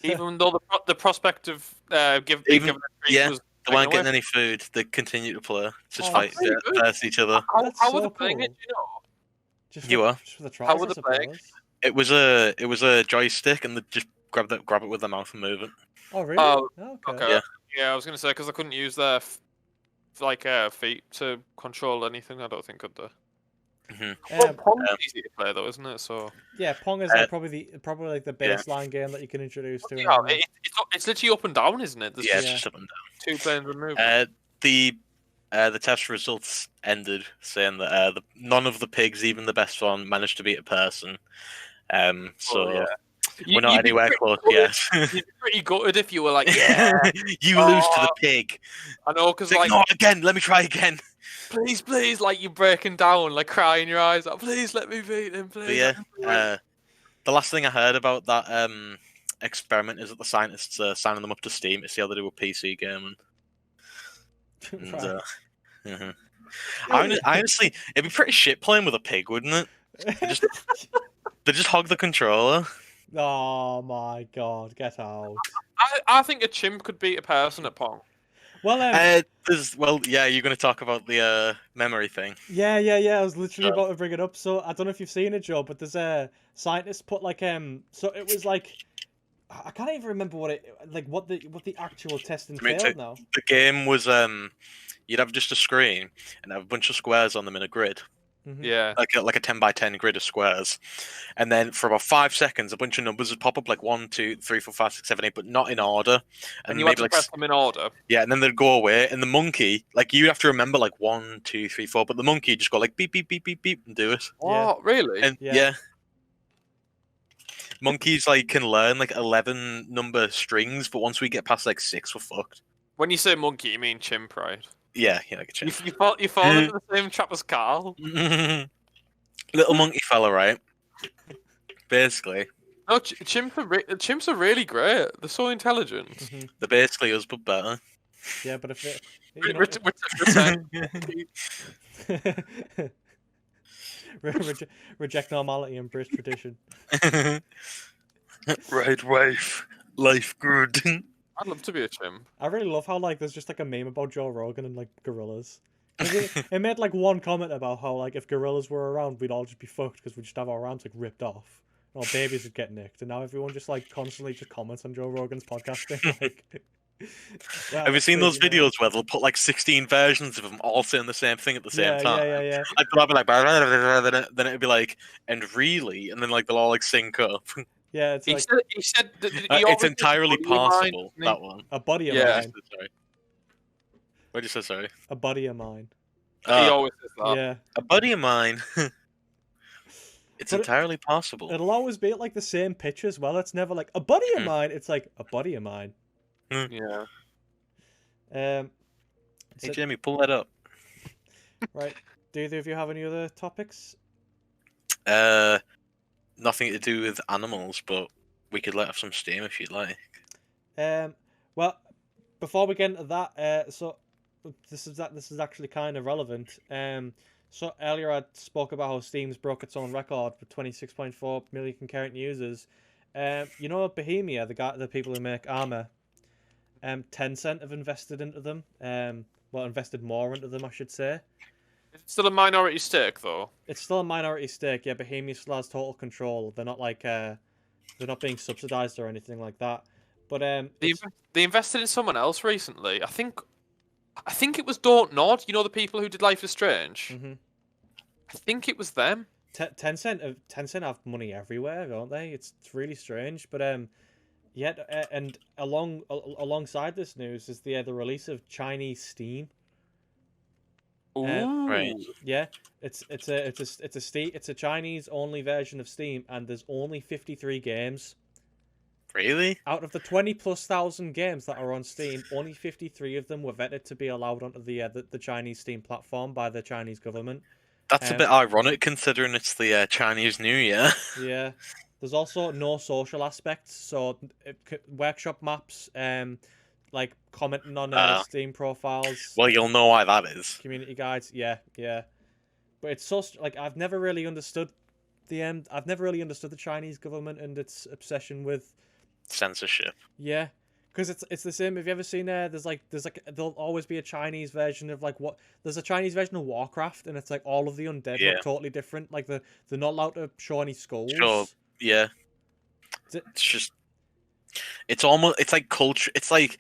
Even though the prospect of being Even given a treat yeah, was they taken weren't away. getting any food. They continued to play, just Oh, fight that's really good. versus each other. That's How were so they playing it? cool. Do you know? You are. Just for the How tries, were I they playing? suppose. It was a joystick, and they just grab it with their mouth and move it. Oh, really? Oh, Okay. okay. Yeah. Yeah, I was gonna say because I couldn't use their feet to control anything. I don't think could they? Well, Pong's easy to play though, isn't it? So Yeah, Pong is like probably like the yeah. baseline game that you can introduce to. yeah, it's literally up and down, isn't it? There's Yeah, it's just just up and two planes removed. down. The test results ended saying that none of the pigs, even the best one, managed to beat a person. So yeah. we're not You'd be anywhere pretty close gutted- yet. You'd be pretty gutted if you were like, yeah, You lose to the Oh. pig. I know, because It's like, like, no, again, let me try again. please, like you're breaking down, like crying your eyes out. Please let me beat him, But please. yeah, let me do it." the last thing I heard about that experiment is that the scientists are signing them up to Steam to see how they do a PC game. And, Right. mhm. I honestly, it'd be pretty shit playing with a pig, wouldn't it? They just hog the controller. Oh my god, get out. I think a chimp could beat a person at Pong. Well, Yeah, you're going to talk about the memory thing. yeah. I was literally Sure. about to bring it up. So I don't know if you've seen it, Joe, but there's a scientist put like So it was like I can't even remember what the actual test entailed now. The game was you'd have just a screen and have a bunch of squares on them in a grid. Mhm. Yeah. Like a 10 by 10 grid of squares, and then for about 5 seconds, a bunch of numbers would pop up like 1, 2, 3, 4, 5, 6, 7, 8, but not in order. And you had to press them in order. yeah, and then they'd go away, and the monkey, like you have to remember like 1, 2, 3, 4, but the monkey would just go like beep beep beep beep beep and do it. What? Really? And Yeah. monkeys like can learn like 11 number strings, but once we get past like 6, we're fucked. When you say monkey, you mean chimp, right? Yeah, like a You chimp. you fall into the same trap as Carl. Little monkey fella, right? Basically, No, chimps are really great. They're so intelligent. Mhm. they're basically us, but better. Yeah, but if it, reject normality, embrace tradition. Right, life good. I'd love to be a chimp. I really love how like there's just like a meme about Joe Rogan and like gorillas. 'Cause it made like one comment about how like if gorillas were around, we'd all just be fucked because we'd just have our arms like ripped off. Our babies would get nicked, and now everyone just like constantly just comments on Joe Rogan's podcast being like. "Wow, Have you that's seen those crazy, man." videos where they'll put like 16 versions of them all saying the same thing at the same time? Yeah. Like they'll be like, then it'd be like, and really, and then like they'll all like sync up. Yeah, it's like He said that he It's always says entirely buddy of mine, possible, doesn't he? that one. a buddy of Yeah. mine. Sorry. What did you say? Sorry. A buddy of mine. He Ah, always says that. Yeah. a buddy of mine. It's But entirely possible. It'll always be at like the same pitch as well. It's never like a buddy of Hmm. mine. It's like a buddy of mine. Yeah. Hey so- Jamie, pull that up. right. Do either of you have any other topics? Nothing to do with animals, but we could let off some steam if you'd like. Well, before we get into that, so this is actually kind of relevant. So earlier I spoke about how Steam's broke its own record with 26.4 million concurrent users. You know Bohemia, the people who make Armour. Tencent have invested into them. Invested more into them, I should say. Is it still a minority stake though? It's still a minority stake. Yeah, Bohemia still has total control. They're not like they're not being subsidized or anything like that. But They invested in someone else recently. I think it was Don't Nod. You know the people who did Life is Strange. Mhm. I think it was them. Tencent have money everywhere, don't they? It's really strange. But and alongside this news is the release of Chinese Steam. Ooh. Right. Yeah, it's a Chinese only version of Steam, and there's only 53 games. Really? Out of the 20 plus thousand games that are on Steam, only 53 of them were vetted to be allowed onto the Chinese Steam platform by the Chinese government. That's a bit ironic considering it's the Chinese New Year. Yeah. There's also no social aspects, so workshop maps, like commenting on Steam profiles, Well, you'll know why that is. community guides. Yeah, yeah. But it's so like I've never really understood I've never really understood the Chinese government and its obsession with Censorship. yeah, because it's the same. Have you ever seen there's like there'll always be a Chinese version of like what there's a Chinese version of Warcraft, and it's like all of the undead Yeah. look totally different. Like they're not allowed to show any skulls. Sure. Yeah. It's just. It's almost. It's like culture. It's like.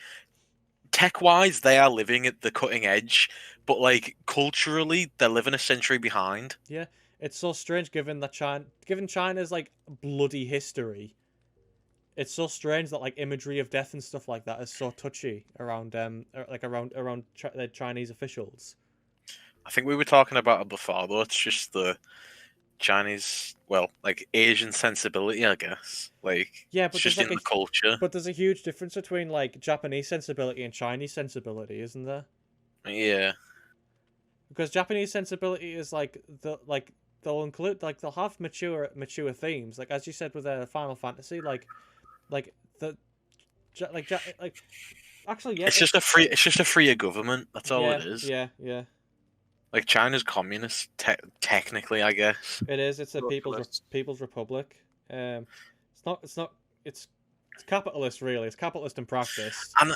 Tech-wise, they are living at the cutting edge, but like culturally, they're living a century behind. Yeah, it's so strange given China's like bloody history. It's so strange that like imagery of death and stuff like that is so touchy around the Chinese officials. I think we were talking about it before, though. It's just the Chinese, well, like Asian sensibility, I guess. Like, Yeah, it's but just there's in like the culture. but there's a huge difference between like Japanese sensibility and Chinese sensibility, isn't there? Yeah. Because Japanese sensibility is like they'll include like they'll have mature themes, like as you said with Final Fantasy, like the like actually yeah, It's just a freer government. That's all yeah, it is. yeah, yeah. Like China's communist, technically, I guess. It is. It's a Socialist. people's republic. It's capitalist, really. It's capitalist in practice. And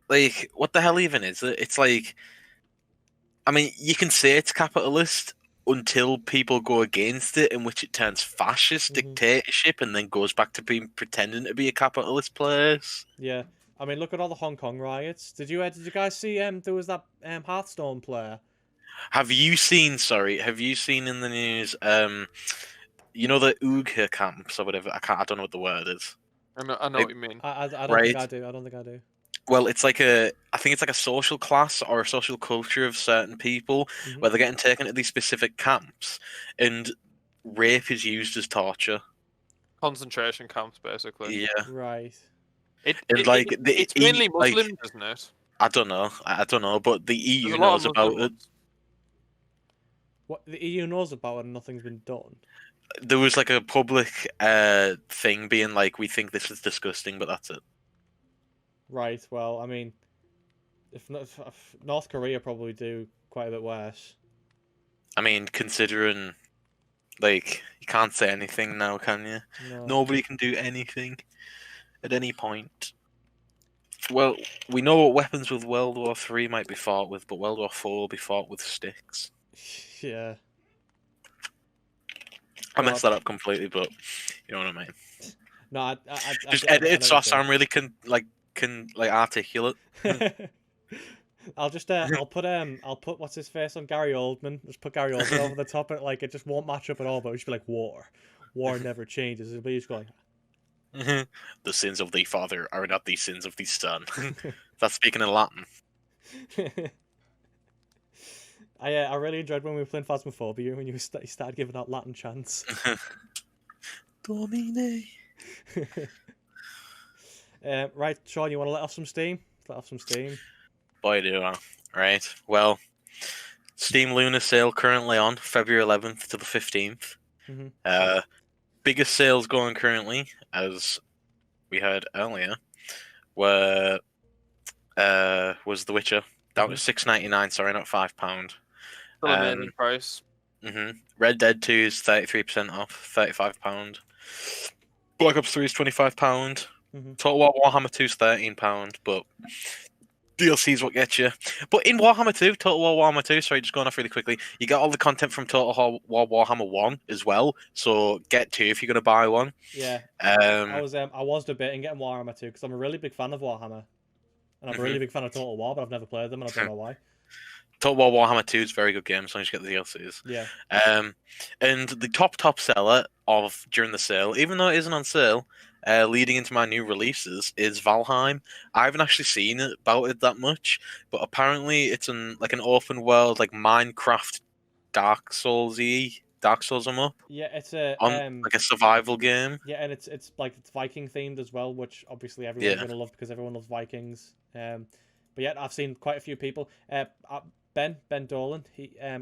like, what the hell even is it? It's like, I mean, you can say it's capitalist until people go against it, in which it turns fascist dictatorship, and then goes back to being pretending to be a capitalist place. Yeah. I mean, look at all the Hong Kong riots. Did you guys see there was that Hearthstone player? Have you seen in the news you know the Uyghur camps or whatever? I don't know what the word is. I know what you mean. I don't Right. think I do. I don't think I do. Well, I think it's like a social class or a social culture of certain people Mhm. where they're getting taken to these specific camps, and rape is used as torture. Concentration camps, basically. Yeah, Right. It's mainly Muslims, isn't it? I don't know, but the There's EU a lot knows of about Muslim it. ones. What the EU knows about it and nothing's been done. There was like a public thing being like, we think this is disgusting, but that's it. Right. Well, I mean, if North Korea probably do quite a bit worse. I mean, considering like you can't say anything now, can you? No. Nobody can do anything at any point. Well, we know what weapons with World War III might be fought with, but World War IV will be fought with sticks. Yeah. I messed that up completely, but you know what I mean. No, I Just I edit it know so I what sound really articulate. you're saying. I'll put what's his face on Gary Oldman. Just put Gary Oldman over the top. It just won't match up at all. But it should be like war. War never changes. It'll be just going. The sins of the father are not the sins of the son. That's speaking in Latin. I really enjoyed when we were playing Phasmophobia when you started giving out Latin chants. Domine. Right, Sean, you want to let off some steam? Let off some steam. Boy, do I. Right. Well, Steam Lunar sale currently on February 11th to the 15th. Mhm. Biggest sales going currently, as we heard earlier, was The Witcher. That was $6.99. Sorry, not £5. Still amazing price. Red Dead 2 is 33% off, £35. Black Ops 3 is £25. Total War Warhammer 2 is £13, but DLC is what gets you. But in Total War Warhammer 2, sorry, just going off really quickly, you get all the content from Total War Warhammer 1 as well, so get 2 if you're going to buy one. Yeah. I was debating getting Warhammer 2 because I'm a really big fan of Warhammer. And I'm a really big fan of Total War, but I've never played them and I don't know why. Total War Warhammer 2 is a very good game, as long as you get the DLCs. Yeah. And the top seller of during the sale, even though it isn't on sale, leading into my new releases is Valheim. I haven't actually seen it about it that much, but apparently it's an open world like Minecraft Dark Souls 'em up Yeah, it's a on like a survival game. yeah, and it's like it's Viking themed as well, which obviously everyone's Yeah. gonna love because everyone loves Vikings. But yeah, I've seen quite a few people. Ben Dolan,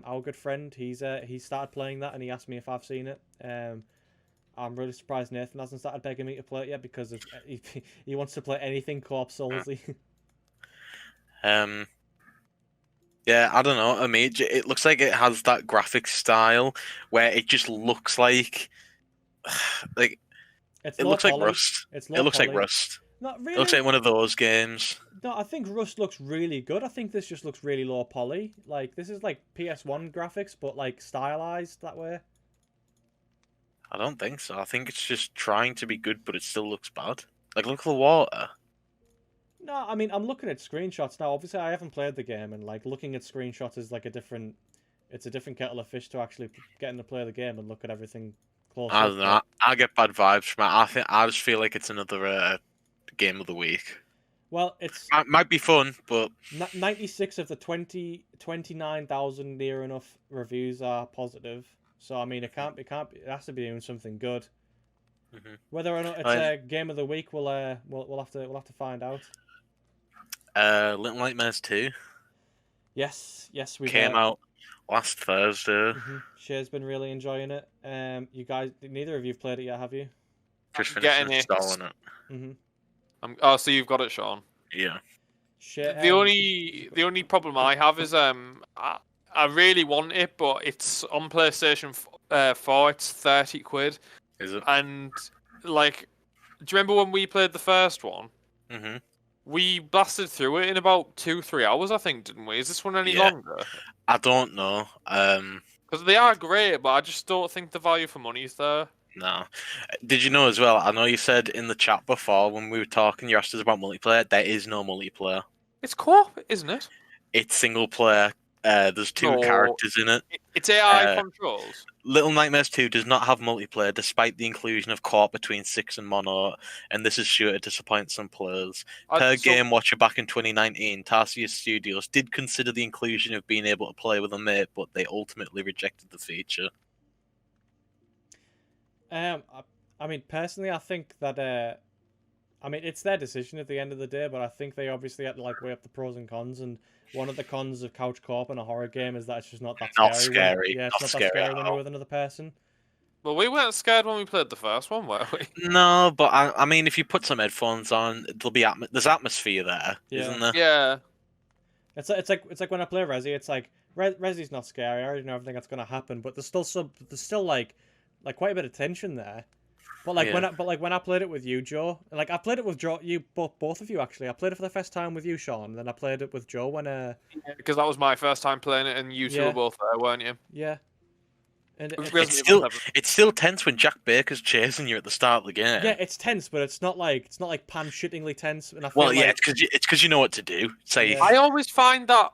our good friend, he started playing that and he asked me if I've seen it. I'm really surprised Nathan hasn't started begging me to play it yet because he wants to play anything Corpse Soulsy. Yeah, I don't know. I mean, it looks like it has that graphic style where it just looks like like It's it low looks like poly. Rust. It's It low looks like poly. Rust. Not It looks really. like one of those games. No, I think Rust looks really good. I think this just looks really low poly. Like this is like PS1 graphics, but like stylized that way. I don't think so. I think it's just trying to be good, but it still looks bad. Like, look at the water. No, I mean I'm looking at screenshots now. Obviously, I haven't played the game, and like looking at screenshots is like it's a different kettle of fish to actually getting to play the game and look at everything close I up. don't know. I get bad vibes from it. I just feel like it's another game of the week. Well, it's Might be fun, but 96 of the 29,000 near enough reviews are positive. So I mean, it has to be doing something good. Mhm. Whether or not it's a game of the week, we'll have to find out. Little Nightmares 2 Yes, we came out last Thursday. Shay's been really enjoying it. You guys, neither of you've played it yet, have you? Just I'm finished getting it. installing it. Mm-hmm. So you've got it, Sean. Yeah. Shay, The only problem I have is I really want it, but it's on PlayStation 4. It's 30 quid, Is it? and like, do you remember when we played the first one? Mm-hmm. We blasted through it in about 2-3 hours, I think, didn't we? Is this one any Yeah. longer? I don't know. Because they are great, but I just don't think the value for money is there. No. Did you know as well? I know you said in the chat before when we were talking, you asked us about multiplayer. There is no multiplayer. It's co-op, isn't it? It's single player. There's two characters in it. It's AI controls. Little Nightmares 2 does not have multiplayer despite the inclusion of co-op between 6 and Mono, and this is sure to disappoint some players. Per Game Watcher back in 2019, Tarsier Studios did consider the inclusion of being able to play with a mate, but they ultimately rejected the feature. I mean, personally, I think that I mean, it's their decision at the end of the day, but I think they obviously had to like weigh up the pros and cons, and one of the cons of couch co-op in a horror game is that it's just not that scary. Not scary. Yeah, it's not not scary that scary at when all. you're with another person. Well, we weren't scared when we played the first one, were we? No, but I mean, if you put some headphones on, there'll be there's atmosphere there, Yeah. isn't there? Yeah. It's like when I play Resi, it's like Resi's not scary. I already know everything that's gonna happen, but there's still like quite a bit of tension there. But like when I played it with you, Joe, like I played it with Joe, both of you actually. I played it for the first time with you, Sean, and then I played it with Joe when Because that was my first time playing it, and you two were both there, weren't you? yeah. And It's still tense when Jack Baker's chasing you at the start of the game. Yeah, it's tense, but it's not like pan-shittingly tense. And I feel it's because you know what to do. Say, I always find that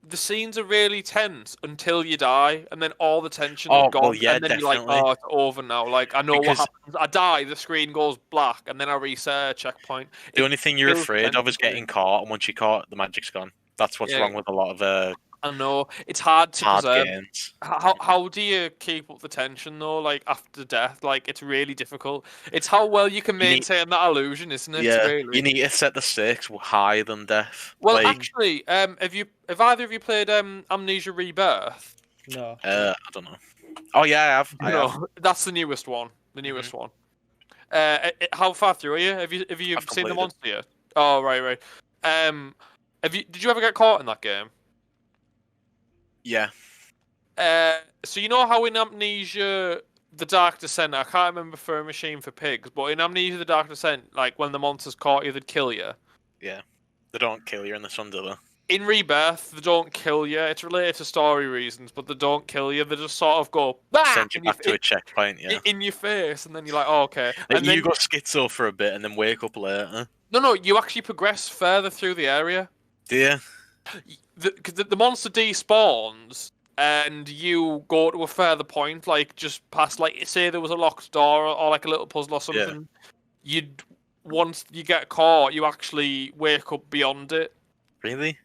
the scenes are really tense until you die, and then all the tension is gone, and then you're like, oh, it's over now. Like, I know what happens. I die, the screen goes black, and then I reset a checkpoint. The only thing you're afraid of is getting caught, and once you're caught, the magic's gone. That's what's wrong with a lot of I know it's hard to preserve. games. How do you keep up the tension though? Like after death, like it's really difficult. It's how well you can maintain that illusion, isn't it? Yeah, really? You need to set the stakes higher than death. Well, actually, have either of you played Amnesia Rebirth? No. I don't know. Oh yeah, I have. That's the newest one. The newest one. How far through are you? Have you seen the monster yet? Oh right. Did you ever get caught in that game? Yeah. So you know how in Amnesia the Dark Descent, I can't remember for a Machine for Pigs, but in Amnesia the Dark Descent, like when the monsters caught you, they'd kill you. Yeah. They don't kill you in this one, do they? In Rebirth, they don't kill you. It's related to story reasons, but they don't kill you. They just sort of go send you back to a checkpoint, in your face, and then you're like, oh, okay. And then you got schizo for a bit, and then wake up later. No, you actually progress further through the area. Do you? The monster despawns, and you go to a further point, like just past, like say there was a locked door or like a little puzzle or something. you'd once you get caught, you actually wake up beyond it. Really?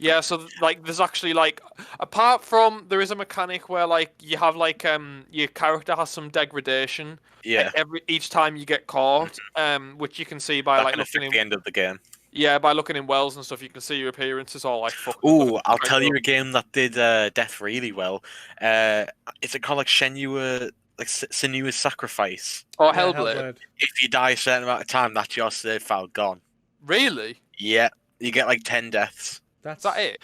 Yeah, so like there's actually like apart from there is a mechanic where like you have like your character has some degradation Yeah. each time you get caught, which you can see by That like can looking affect in the end of the game. by looking in wells and stuff. You can see your appearances all like fucked up. Ooh, I'll tell you a game that did death really well. Is it called like Senua's Sacrifice? Oh, Yeah, Hellblade. If you die a certain amount of time, that's your save file gone. Really? Yeah, you get like 10 deaths. Is that it?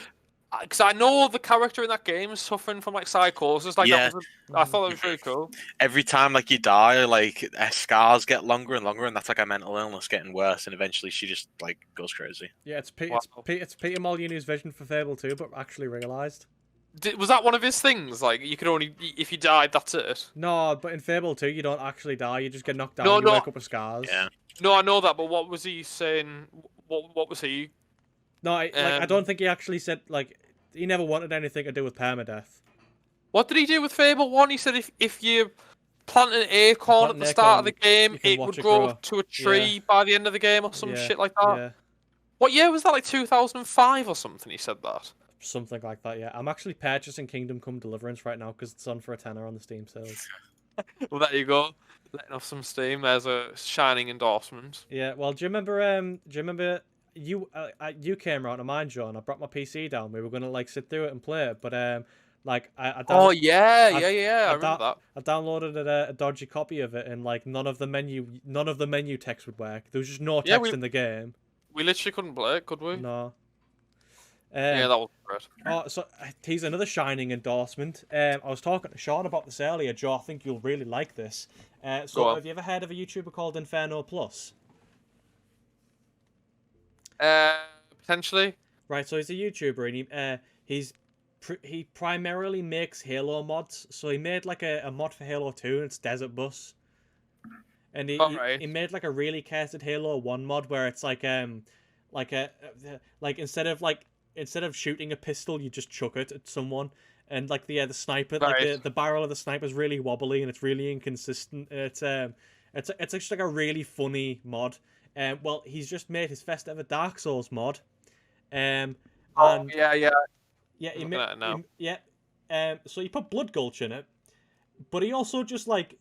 Because I know the character in that game is suffering from like psychosis. Like Yeah. I thought that was really cool. Every time like you die, like scars get longer and longer, and that's like a mental illness getting worse, and eventually she just like goes crazy. Yeah, it's Wow. Peter Molyneux's vision for Fable 2, but actually realised. Was that one of his things? Like you could only if you died, that's it. No, but in Fable 2, you don't actually die. You just get knocked down. No, and you no. wake up with scars. Yeah. No, I know that, but what was he saying? What was he? No, I don't think he actually said like he never wanted anything to do with permadeath. What did he do with Fable 1? He said if you plant an acorn at the start of the game, it would grow to a tree by the end of the game or some shit like that. Yeah. What year was that? Like 2005 or something? He said that. Something like that, yeah. I'm actually purchasing Kingdom Come Deliverance right now because it's on for a tenner on the Steam sales. Well, there you go. Letting off some steam. There's a shining endorsement. Yeah. Well, do you remember you came around to mine, John? I brought my PC down. We were gonna like sit through it and play it, but like Oh yeah. I remember that. I downloaded a dodgy copy of it, and like none of the menu text would work. There was just no text in the game. We literally couldn't play it, could we? No. Yeah, that was great. Oh, so here's another shining endorsement. I was talking to Sean about this earlier, Joe. I think you'll really like this. So, have you ever heard of a YouTuber called Inferno Plus? Potentially. Right. So he's a YouTuber, and he primarily makes Halo mods. So he made like a mod for Halo 2, and it's Desert Bus. And he made like a really casted Halo 1 mod where it's like instead of shooting a pistol, you just chuck it at someone, and like the sniper, like the barrel of the sniper is really wobbly and it's really inconsistent. It's just like a really funny mod. Well, he's just made his first ever Dark Souls mod. Yeah. Yeah, so he put Blood Gulch in it, but he also just like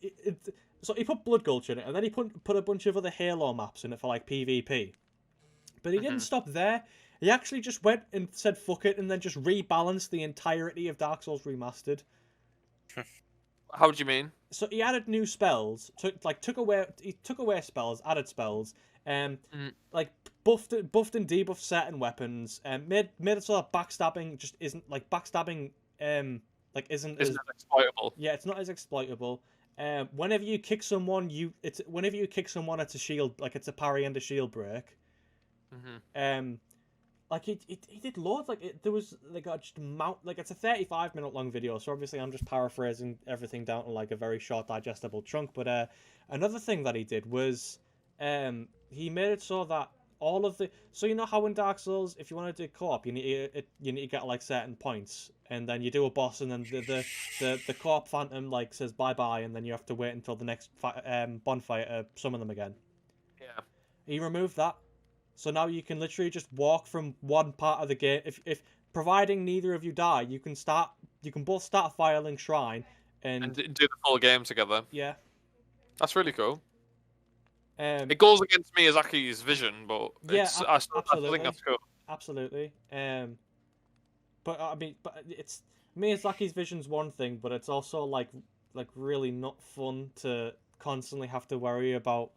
so he put Blood Gulch in it, and then he put a bunch of other Halo maps in it for like PvP. But he didn't stop there. He actually just went and said fuck it, and then just rebalanced the entirety of Dark Souls Remastered. How do you mean? So he added new spells, took away spells, added spells, like buffed and debuffed certain weapons, and made it so that backstabbing just isn't isn't as exploitable. Yeah, it's not as exploitable. Whenever you kick someone, it's a shield, like it's a parry and a shield break. Like he did loads. There was like it's a 35-minute long video, so obviously I'm just paraphrasing everything down to like a very short digestible chunk. But another thing that he did was he made it so that so you know how in Dark Souls, if you want to do co-op, you need to get like certain points, and then you do a boss, and then the co-op phantom like says bye bye, and then you have to wait until the next bonfire to summon them again. Yeah. He removed that. So now you can literally just walk from one part of the game. If providing neither of you die, you can both start a Firelink Shrine and do the full game together. Yeah, that's really cool. It goes against Miyazaki's vision, but yeah, I think that's cool. Absolutely. But I mean, it's Miyazaki's vision's one thing, but it's also like really not fun to constantly have to worry about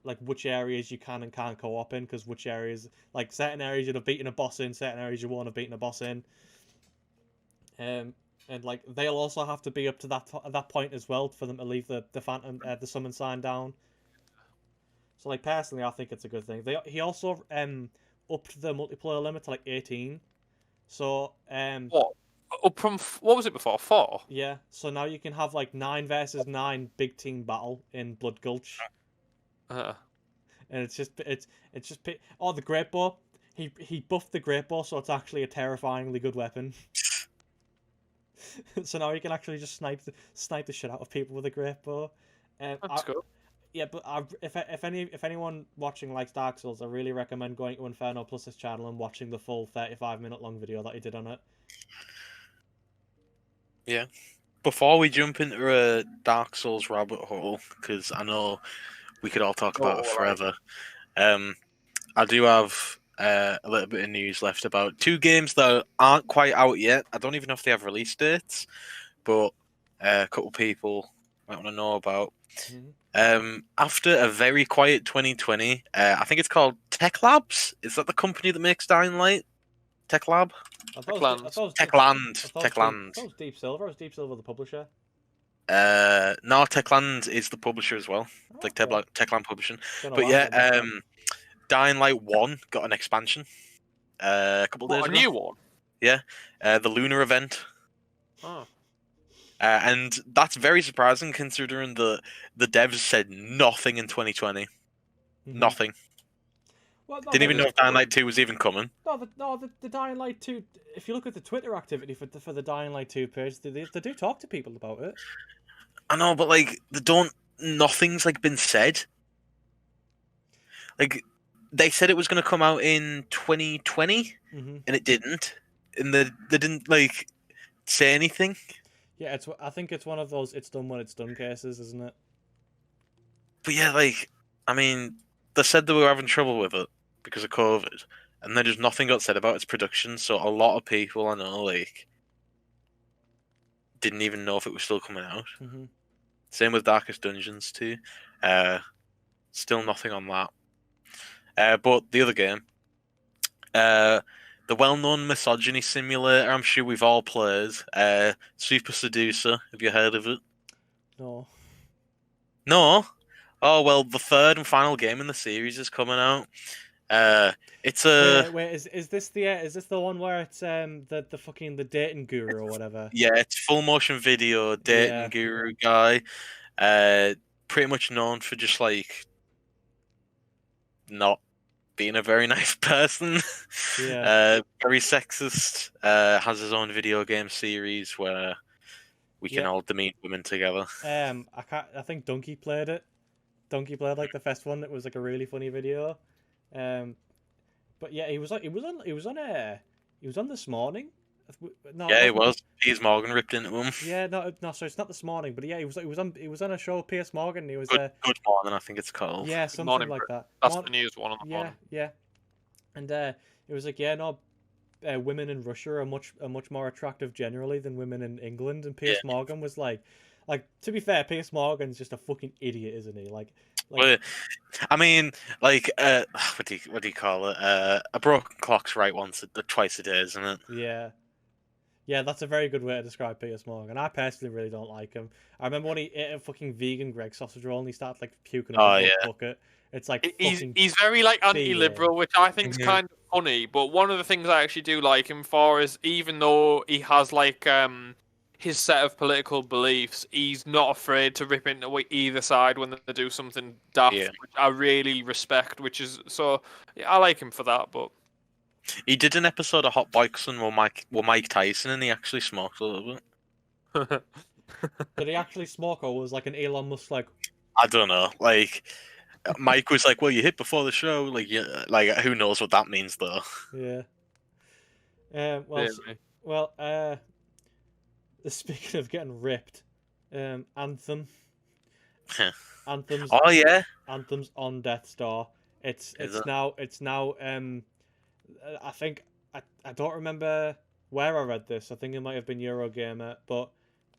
like which areas you can and can't co-op in, because which areas, like certain areas you'd have beaten a boss in, certain areas you won't have beaten a boss in. And like they'll also have to be up to that point as well for them to leave the phantom the summon sign down. So like personally, I think it's a good thing. He also upped the multiplayer limit to like 18. So what? Up from what was it before? 4? Yeah. So now you can have like 9 versus 9 big team battle in Blood Gulch. And it's just the Great Bow. He buffed the Great Bow, so it's actually a terrifyingly good weapon. So now you can actually just snipe the shit out of people with a Great Bow. That's cool. Yeah, but if anyone watching likes Dark Souls, I really recommend going to Inferno Plus's channel and watching the full 35-minute long video that he did on it. Yeah. Before we jump into a Dark Souls rabbit hole, because I know we could all talk about it forever, I do have a little bit of news left about two games that aren't quite out yet. I don't even know if they have release dates, but a couple people might want to know about. After a very quiet 2020, I think it's called Tech Labs. Is that the company that makes Dying Light? Tech Lab? Techland. Techland. Deep Silver. Was Deep Silver the publisher? No, Techland is the publisher as well. Oh, Like okay. Techland publishing. Don't know But why I yeah, said that. Dying Light 1 got an expansion a couple days What, a ago. new one? Yeah, the Lunar event. Oh. And that's very surprising considering the devs said nothing in 2020. Mhm. Nothing. Well, no, Didn't even know if Dying Light 2 was even coming. The Dying Light 2. If you look at the Twitter activity for the Dying Light 2 page, they do talk to people about it. I know, but like they don't. Nothing's like been said. Like they said it was going to come out in 2020, and it didn't. And they didn't like say anything. Yeah, I think it's one of those "it's done when it's done" cases, isn't it? But yeah, like I mean, they said they were having trouble with it because of COVID, and then just nothing got said about its production. So a lot of people I know like didn't even know if it was still coming out. Same with Darkest Dungeons too. Still nothing on that. But the other game, the well-known misogyny simulator, I'm sure we've all played. Super Seducer. Have you heard of it? No. No. Oh well, the third and final game in the series is coming out. It's a wait. Is this the one where it's the fucking the dating guru or whatever? yeah, it's full motion video dating guru guy. Pretty much known for just like not being a very nice person. Yeah. Very sexist. Has his own video game series where we can all demean women together. I think Donkey played it. Donkey played like the first one. It was like a really funny video. But yeah, he was on this morning. No, yeah, it was. Piers Morgan ripped into him. Yeah, no. So it's not this morning, but yeah, he was on a show. Piers Morgan. He was Good Morning, I think it's called. Yeah, something Morning, like that. That's the news one on the morning. Yeah, and it was like women in Russia are much more attractive generally than women in England, and Piers Morgan was like, to be fair, Piers Morgan's just a fucking idiot, isn't he? Well, I mean, like, what do you call it? A broken clock's right twice a day, isn't it? Yeah. Yeah, that's a very good way to describe Piers Morgan. I personally really don't like him. I remember when he ate a fucking vegan Greg sausage roll and he started like puking up a bucket. It's like he's very like anti-liberal, which I think is kind of funny. But one of the things I actually do like him for is even though he has like his set of political beliefs, he's not afraid to rip into either side when they do something daft, which I really respect. Which is so I like him for that. But he did an episode of Hot Boxing with Mike Tyson, and he actually smoked a little bit. Did he actually smoke, or was like an Elon Musk like? I don't know. Like Mike was like, "Well, you hit before the show." Like, yeah, like who knows what that means though? Yeah. Speaking of getting ripped, Anthem. Anthem's. Oh yeah. Anthem's on Death's Door. It's now. I think I don't remember where I read this. I think it might have been Eurogamer, but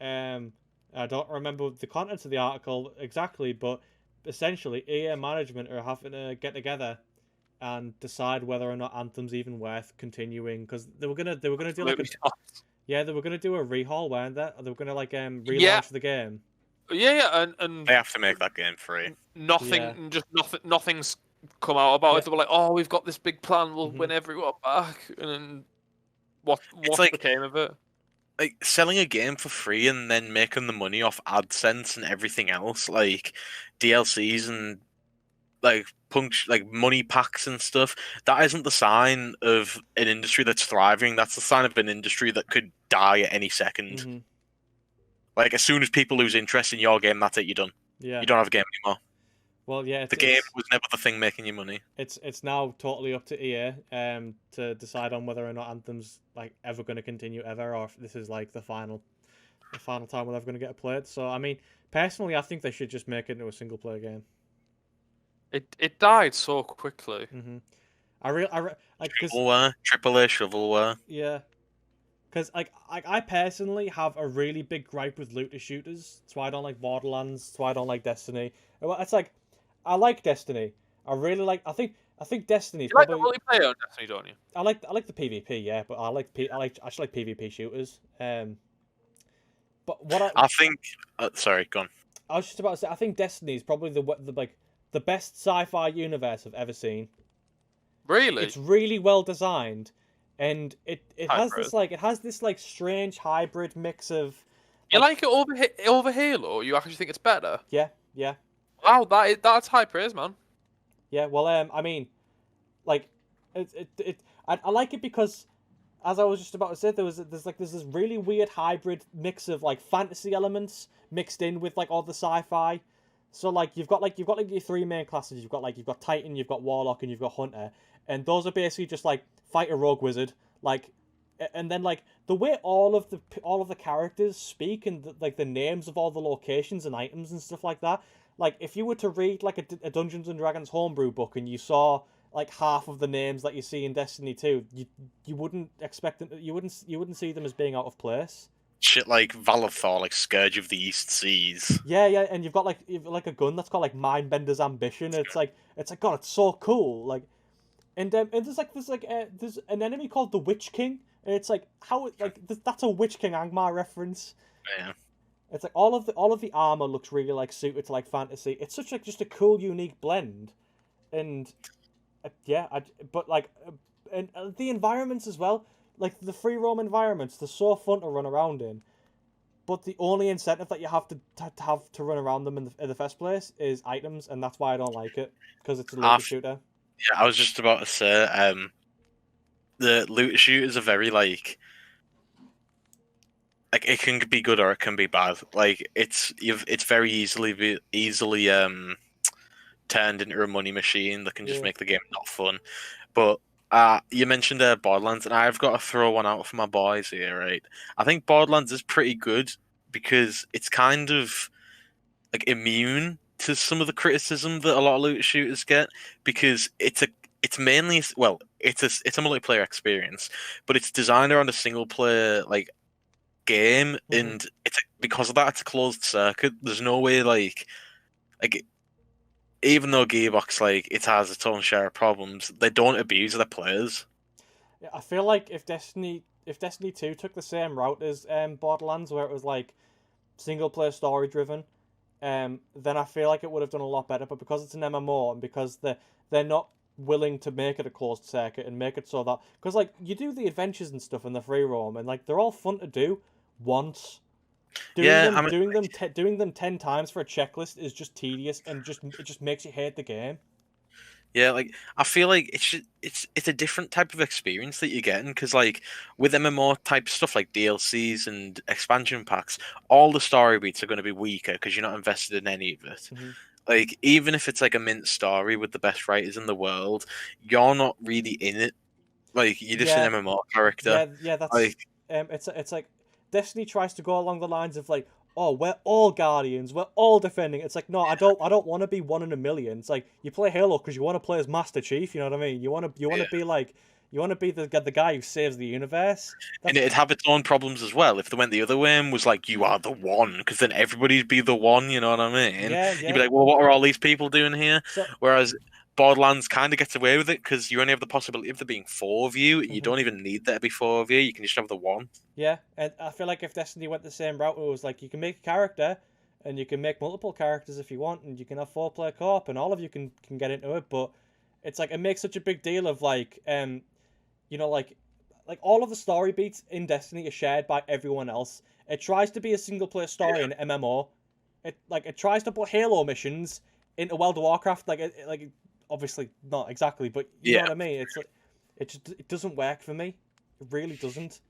I don't remember the contents of the article exactly. But essentially, EA management are having to get together and decide whether or not Anthem's even worth continuing, because they were gonna do like they were gonna do a rehaul, weren't they? They were gonna like relaunch the game. Yeah, and they have to make that game free. Nothing's come out about it. They were like, "Oh, we've got this big plan. We'll win everyone back." And then what became of it? Like selling a game for free and then making the money off AdSense and everything else, like DLCs and like money packs and stuff. That isn't the sign of an industry that's thriving. That's the sign of an industry that could die at any second. Like as soon as people lose interest in your game, that's it. You're done. Yeah. You don't have a game anymore. Well, yeah, The game was never the thing making you money. it's now totally up to EA to decide on whether or not Anthem's like ever going to continue ever, or if this is like the final time we're ever going to get it played. So I mean, personally, I think they should just make it into a single player game. It died so quickly. Like because Shovelware, AAA shovelware. yeah, because like I personally have a really big gripe with looter shooters. That's why I don't like Borderlands. That's why I don't like Destiny. It's like I like Destiny. I really like. I think Destiny's You like the probably. multiplayer on Destiny, don't you? I like the PvP, yeah, but I actually like PvP shooters. But I think. Sorry, go on. I was just about to say, I think Destiny is probably the best sci-fi universe I've ever seen. Really? It's really well designed, and it has Hybrid. this strange hybrid mix of. You like it over Halo? Or you actually think it's better? Yeah. Wow, that's high praise, man. Yeah, well, I mean, like, I like it because, as I was just about to say, there's this really weird hybrid mix of like fantasy elements mixed in with like all the sci-fi. So like you've got your three main classes. You've got Titan, you've got Warlock, and you've got Hunter, and those are basically just like fight a rogue wizard, like, and then like the way all of the characters speak and the names of all the locations and items and stuff like that. Like, if you were to read, like, a Dungeons & Dragons homebrew book and you saw, like, half of the names that you see in Destiny 2, you wouldn't expect them, you wouldn't see them as being out of place. Shit like Valathor, like Scourge of the East Seas. Yeah, and you've got a gun that's called, like, Mindbender's Ambition. It's like, God, it's so cool. Like, and there's an enemy called the Witch King, and it's like, that's a Witch King Angmar reference. Yeah. It's like all of the armor looks really like suited to like fantasy. It's such like just a cool, unique blend, and and the environments as well. Like the free roam environments, they're so fun to run around in. But the only incentive that you have to run around them in the first place is items, and that's why I don't like it because it's a looter shooter. Yeah, I was just about to say, the looter shooters are very like it can be good or it can be bad. Like it's very easily turned into a money machine that can just make the game not fun. But you mentioned Borderlands, and I've got to throw one out for my boys here, right? I think Borderlands is pretty good because it's kind of like immune to some of the criticism that a lot of looter shooters get because it's mainly it's a multiplayer experience, but it's designed around a single player like game, and because of that, it's a closed circuit. There's no way like even though Gearbox it has its own share of problems, they don't abuse their players. Yeah, I feel like if Destiny 2 took the same route as Borderlands, where it was like single player story driven, then I feel like it would have done a lot better. But because it's an MMO and because they're not willing to make it a closed circuit and make it so that because like you do the adventures and stuff in the free roam and like they're all fun to do once. Doing them 10 times for a checklist is just tedious and it just makes you hate the game. Yeah, like I feel like it's a different type of experience that you're getting because like with MMO type stuff like DLCs and expansion packs, all the story beats are going to be weaker because you're not invested in any of it. Like even if it's like a mint story with the best writers in the world, you're not really in it. Like you're just an MMO character. Yeah, that's like it's like Destiny tries to go along the lines of like, oh, we're all Guardians, we're all defending. It's like, no, I don't want to be one in a million. It's like you play Halo because you want to play as Master Chief. You know what I mean? You want to be like. You want to be the guy who saves the universe. And it'd have its own problems as well. If they went the other way and was like, you are the one, because then everybody'd be the one, you know what I mean? Yeah. You'd be like, well, what are all these people doing here? Whereas Borderlands kind of gets away with it because you only have the possibility of there being 4 of you, and you don't even need there to be 4 of you. You can just have the one. Yeah, and I feel like if Destiny went the same route, it was like you can make a character, and you can make multiple characters if you want, and you can have 4-player co-op, and all of you can get into it. But it's like it makes such a big deal of like like all of the story beats in Destiny are shared by everyone else. It tries to be a single player story in MMO. It tries to put Halo missions into World of Warcraft. Like obviously not exactly, but you know what I mean. It's like it doesn't work for me. It really doesn't.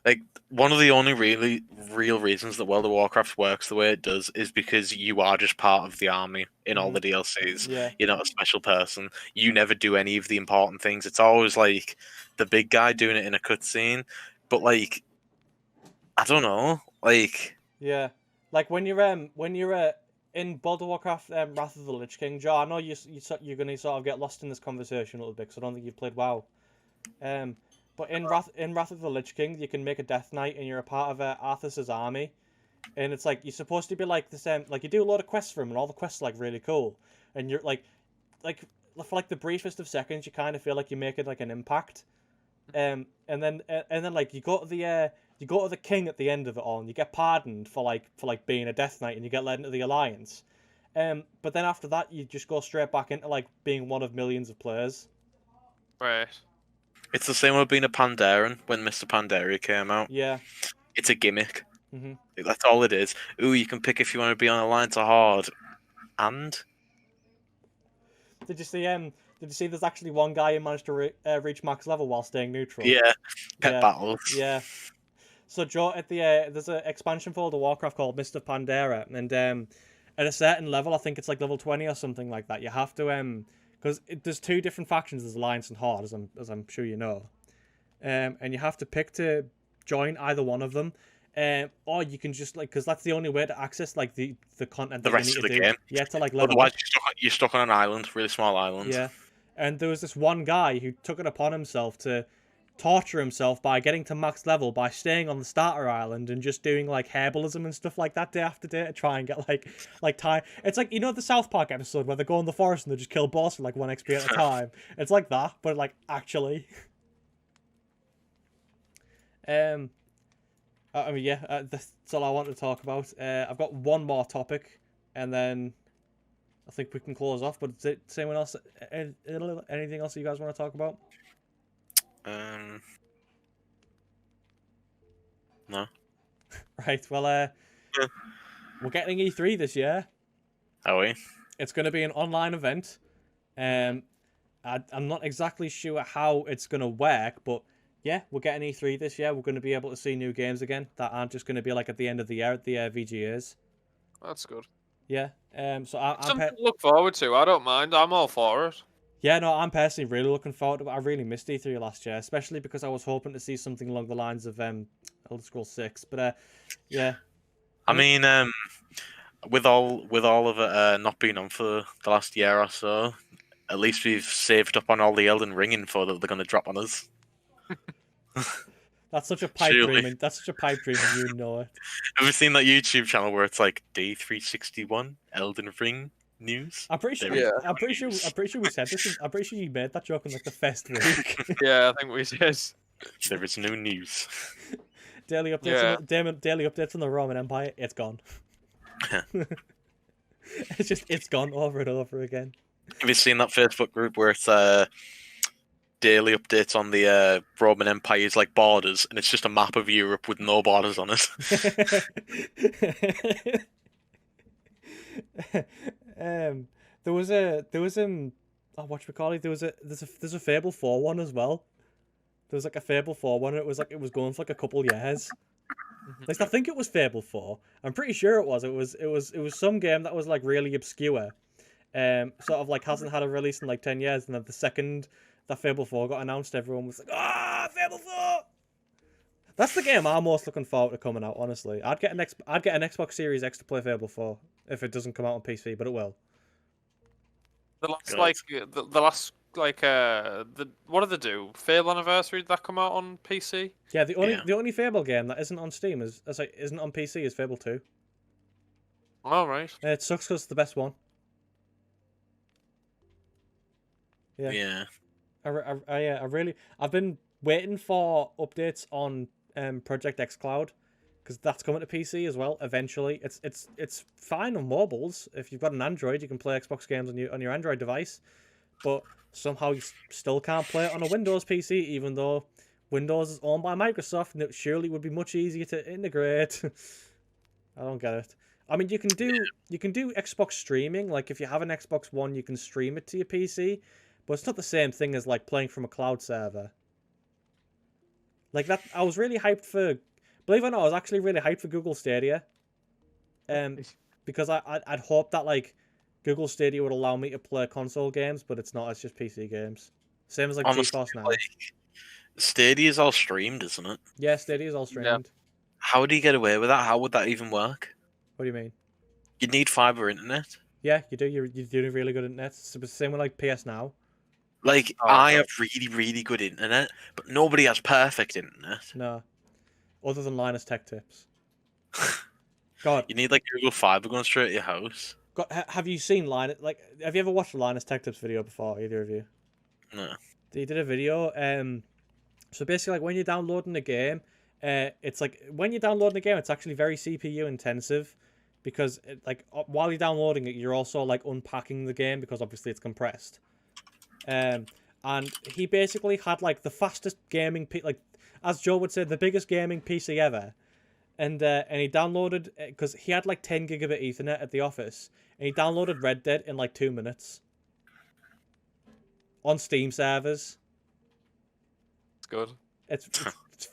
Like one of the only really real reasons that World of Warcraft works the way it does is because you are just part of the army in all the DLCs. Yeah. You're not a special person. You never do any of the important things. It's always like the big guy doing it in a cutscene. But like, I don't know. Like, Yeah. Like when you're in World of Warcraft Wrath of the Lich King, Joe, I know you're gonna sort of get lost in this conversation a little bit because I don't think you've played WoW. But in Wrath of the Lich King, you can make a Death Knight and you're a part of Arthas's army, and it's like you're supposed to be like the same. Like you do a lot of quests for him, and all the quests are like really cool, and you're like for like the briefest of seconds, you kind of feel like you're making like an impact. And then like you go to the king at the end of it all, and you get pardoned for like being a Death Knight, and you get led into the Alliance. But then after that, you just go straight back into like being one of millions of players. Right. it's the same with being a Pandaren when Mr. Pandaria came out. Yeah. It's a gimmick. hmm That's all it is. Ooh, you can pick if you want to be on Alliance or Horde. And Did you see? Did you see? There's actually one guy who managed to reach max level while staying neutral. yeah, pet Yeah. battles. Yeah. So Joe, at the there's an expansion for World of Warcraft called Mist of Pandaria, and at a certain level, I think it's like level 20 or something like that. You have to because there's two different factions. There's Alliance and Horde, as I'm sure you know, and you have to pick to join either one of them. Or you can just like, because that's the only way to access like the content The that rest you of need the to do. game. Yeah, to like level Otherwise, up. you're stuck on an island, really small island. Yeah, and there was this one guy who took it upon himself to torture himself by getting to max level by staying on the starter island and just doing like herbalism and stuff like that day after day to try and get like time. It's like, you know, the South Park episode where they go in the forest and they just kill boss for like 1 XP at a time. It's like that, but like actually. I mean, yeah, that's all I want to talk about. I've got one more topic, and then I think we can close off. But does anyone else, anything else you guys want to talk about? No. Right. Well, we're getting E3 this year. Are we? It's going to be an online event. I'm not exactly sure how it's going to work, but yeah, we're getting E3 this year. We're going to be able to see new games again that aren't just going to be like at the end of the year at the VGAs. That's good. Yeah. So Something to look forward to. I don't mind. I'm all for it. Yeah, no, I'm personally really looking forward to it. I really missed E3 last year, especially because I was hoping to see something along the lines of Elder Scrolls 6. But yeah. I mean, with all of it not being on for the last year or so, at least we've saved up on all the Elden Ring info that they're going to drop on us. That's such a pipe Surely. dream. That's such a pipe dream, and you know it. Have you seen that YouTube channel where it's like day 361 Elden Ring news? I'm pretty sure. Yeah. I'm pretty sure we said this. I'm pretty sure you made that joke in like the first week. Yeah, I think we did. There is no news. Daily updates. Yeah. Daily updates on the Roman Empire. It's gone. It's gone over and over again. Have you seen that Facebook group where it's daily updates on the Roman Empire's like borders, and it's just a map of Europe with no borders on it? There was oh, whatchamacallit, there's a Fable 4 one as well. There was like a Fable 4 one, and it was going for like a couple years. At least I think it was Fable 4. I'm pretty sure it was. It was some game that was like really obscure. Sort of like hasn't had a release in like 10 years, and then the second that Fable 4 got announced, everyone was like, "Ah, Fable 4!" That's the game I'm most looking forward to coming out, honestly. I'd get an Xbox Series X to play Fable 4 if it doesn't come out on PC, but it will. The last God. like the last like what did they do? Fable Anniversary, did that come out on PC? Yeah, the only Fable game that isn't on Steam isn't on PC is Fable 2. All right. It sucks because it's the best one. Yeah. Yeah. I've been waiting for updates on Project X Cloud, because that's coming to PC as well eventually. It's fine on mobiles. If you've got an Android, you can play Xbox games on your Android device, but somehow you still can't play it on a Windows PC, even though Windows is owned by Microsoft, and it surely would be much easier to integrate. I don't get it. I mean, you can do Xbox streaming. Like if you have an Xbox One, you can stream it to your PC, but it's not the same thing as like playing from a cloud server. Like that, I was really hyped for. Believe it or not, I was actually really hyped for Google Stadia. Because I'd hoped that like Google Stadia would allow me to play console games, but it's not. It's just PC games. Same as like Honestly, GeForce Now. like Stadia is all streamed, isn't it? Yeah, Stadia is all streamed. How do you get away with that? How would that even work? What do you mean? You'd need fiber internet. Yeah, you do. You're doing really good internet. It's the same with like PS Now. Like I have really, really good internet, but nobody has perfect internet. No, other than Linus Tech Tips. God, You need like Google Fiber going straight to your house. God, have you seen Linus? Like, have you ever watched a Linus Tech Tips video before? Either of you? No. He did a video. So basically, like when you're downloading a game, it's like when you're downloading a game, it's actually very CPU intensive, because while you're downloading it, you're also like unpacking the game because obviously it's compressed. And he basically had like the fastest gaming like, as Joe would say, the biggest gaming PC ever. And he downloaded, because he had like 10 gigabit Ethernet at the office, and he downloaded Red Dead in like 2 minutes on Steam servers. It's good. It's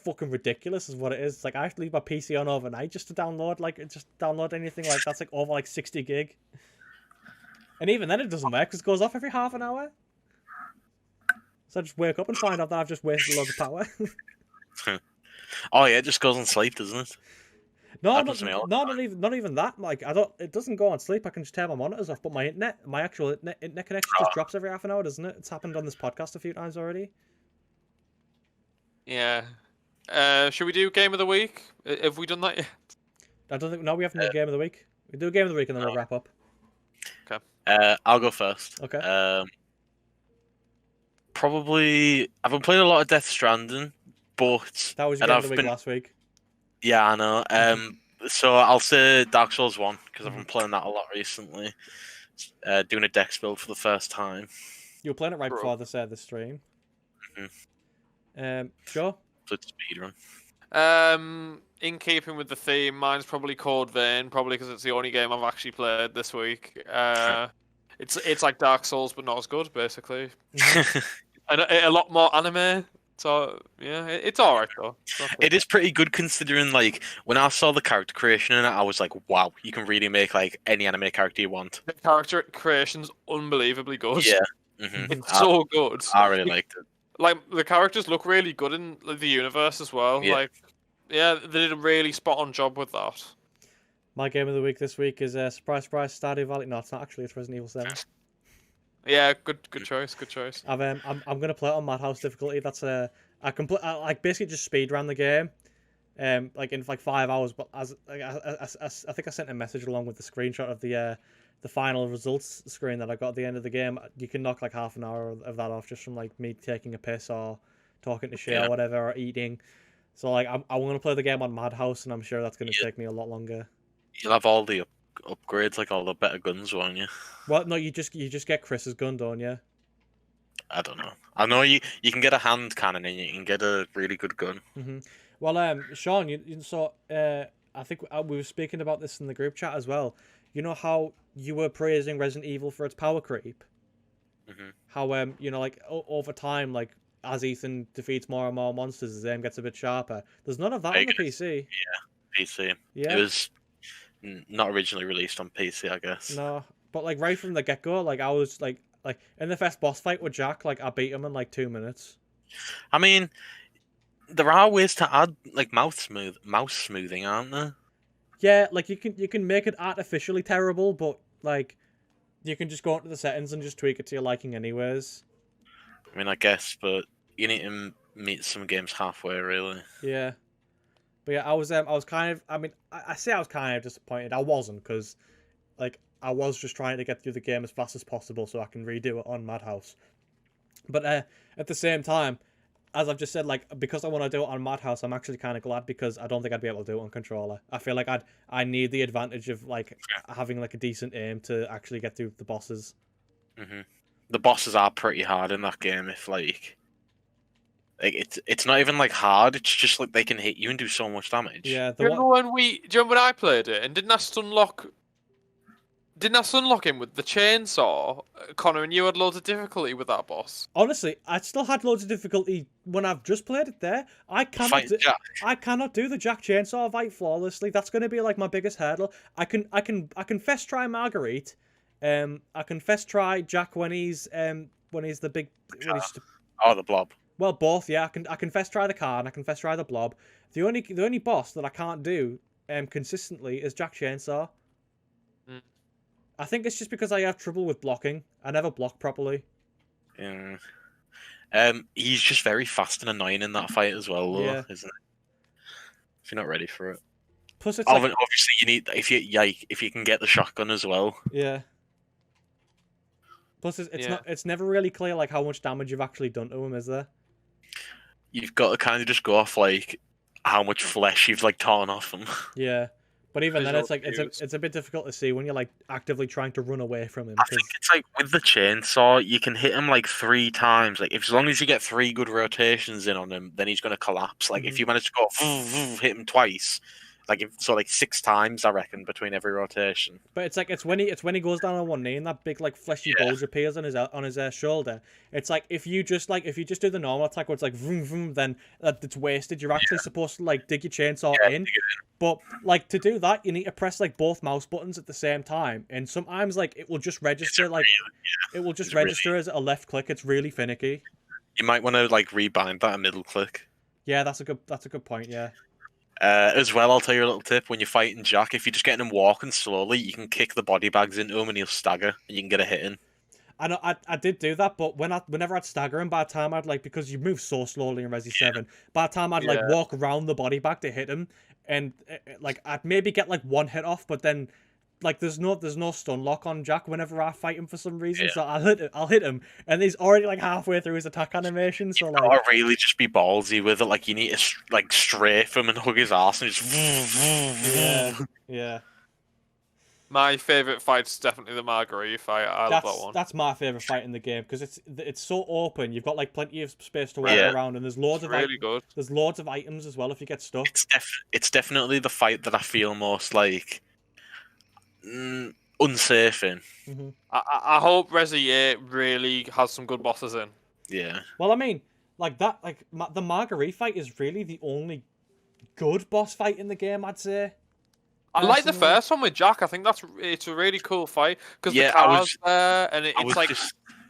fucking ridiculous, is what it is. It's like I have to leave my PC on overnight just to download anything like that's like over like 60 gig. And even then it doesn't work because it goes off every half an hour. So I just wake up and find out that I've just wasted a lot of power. Oh yeah, it just goes on sleep, doesn't it? No, not even that. Like it doesn't go on sleep. I can just turn my monitors off, but my actual internet connection just drops every half an hour, doesn't it? It's happened on this podcast a few times already. Yeah. Should we do game of the week? Have we done that yet? I don't think. No, we haven't done game of the week. We do a game of the week and then we'll wrap up. Okay. I'll go first. Okay. Probably I've been playing a lot of Death Stranding, but That was your game of the week last week. Yeah, I know. So I'll say Dark Souls 1 because I've been playing that a lot recently. Doing a dex build for the first time. You were playing it right before the stream. Sure. Speedrun. In keeping with the theme, mine's probably Code Vein, probably because it's the only game I've actually played this week. It's like Dark Souls, but not as good, basically. And a lot more anime. So yeah, it's all right though. It is pretty good considering, like, when I saw the character creation in it, I was like, wow, you can really make like any anime character you want. The character creation's unbelievably good. Yeah, it's so good. I really liked it. Like the characters look really good in the universe as well. Yeah. Like, yeah, they did a really spot on job with that. My game of the week this week is surprise, Stardew Valley. No, it's not actually. It's Resident Evil 7. Yeah, good choice. Good choice. I'm gonna play it on Madhouse difficulty. That's I like basically just speed ran the game, like in like 5 hours. But I think I sent a message along with the screenshot of the final results screen that I got at the end of the game. You can knock like half an hour of that off just from like me taking a piss or talking to Shay or whatever, or eating. So like I'm gonna play the game on Madhouse, and I'm sure that's gonna take me a lot longer. You'll have all the upgrades, like all the better guns, won't you? Well, no, you just get Chris's gun, don't you? I don't know. I know you can get a hand cannon and you can get a really good gun. Mm-hmm. Well, Sean, I think we were speaking about this in the group chat as well. You know how you were praising Resident Evil for its power creep? Mm-hmm. How like over time, like as Ethan defeats more and more monsters, his aim gets a bit sharper. There's none of that on the PC. Yeah, PC. Yeah. It was not originally released on PC, I guess. No, but like right from the get go, like I was like in the first boss fight with Jack, like I beat him in like 2 minutes. I mean, there are ways to add like mouse smoothing, aren't there? Yeah, like you can make it artificially terrible, but like you can just go into the settings and just tweak it to your liking anyways. I mean, I guess, but you need to meet some games halfway, really. Yeah. But yeah, I was kind of, I mean, I say I was kind of disappointed. I wasn't, because like I was just trying to get through the game as fast as possible so I can redo it on Madhouse. But at the same time, as I've just said, like because I want to do it on Madhouse, I'm actually kind of glad, because I don't think I'd be able to do it on controller. I feel like I need the advantage of like having like a decent aim to actually get through the bosses. Mm-hmm. The bosses are pretty hard in that game. If like it's not even like hard. It's just like they can hit you and do so much damage. Yeah. Do you remember when I played it and didn't I stun lock Didn't I unlock him with the chainsaw, Connor? And you had loads of difficulty with that boss. Honestly, I still had loads of difficulty when I've just played it there. Fighting Jack. I cannot do the Jack Chainsaw fight flawlessly. That's going to be like my biggest hurdle. I can fest try Marguerite. I can fest try Jack when he's the big when he's Oh, the blob. well, both, yeah. I can fest try the car and I can fest try the blob. The only boss that I can't do consistently is Jack Chainsaw. Mm. I think it's just because I have trouble with blocking. I never block properly. Yeah. He's just very fast and annoying in that fight as well, though, Yeah. isn't it? If you're not ready for it. Plus, it's like, Obviously, you need if you can get the shotgun as well. yeah. Plus, it's never really clear like how much damage you've actually done to him, is there? You've got to kind of just go off like how much flesh you've like torn off him. Yeah. But even then, Visual it's like it's a bit difficult to see when you're like actively trying to run away from him. I think it's like with the chainsaw, you can hit him like 3 times. Like as long as you get 3 good rotations in on him, then he's gonna collapse. Like if you manage to go hit him twice, like 6 times, I reckon, between every rotation. But it's when he goes down on one knee and that big like fleshy bulge appears on his shoulder. It's like if you just do the normal attack where it's like vroom vroom, then it's wasted. You're actually supposed to like dig your chainsaw in. But like to do that, you need to press like both mouse buttons at the same time, and sometimes like it will just register as a left click. It's really finicky. You might want to like rebind that a middle click. Yeah, that's a good point. Yeah. As well, I'll tell you a little tip: when you're fighting Jack, if you're just getting him walking slowly, you can kick the body bags into him and he'll stagger, and you can get a hit in. I know I did do that, but whenever I'd stagger him, by the time I'd like because you move so slowly in Resi 7, by the time I'd like walk around the body bag to hit him, and like I'd maybe get like 1 hit off, but then like there's no stun lock on Jack whenever I fight him for some reason, so I'll hit him, and he's already like halfway through his attack animation, so like gotta really just be ballsy with it. Like you need to like strafe him and hug his ass and just yeah. My favourite fight's definitely the Marguerite fight. I love that one. That's my favourite fight in the game because it's so open. You've got like plenty of space to walk around, and there's loads of really good. There's loads of items as well if you get stuck. It's definitely the fight that I feel most like unsafe in. Mm-hmm. I hope Resi 8 really has some good bosses in. Yeah. Well, I mean, like that, the Marguerite fight is really the only good boss fight in the game, I'd say. I like the first one with Jack. I think it's a really cool fight because the car's there and it's like.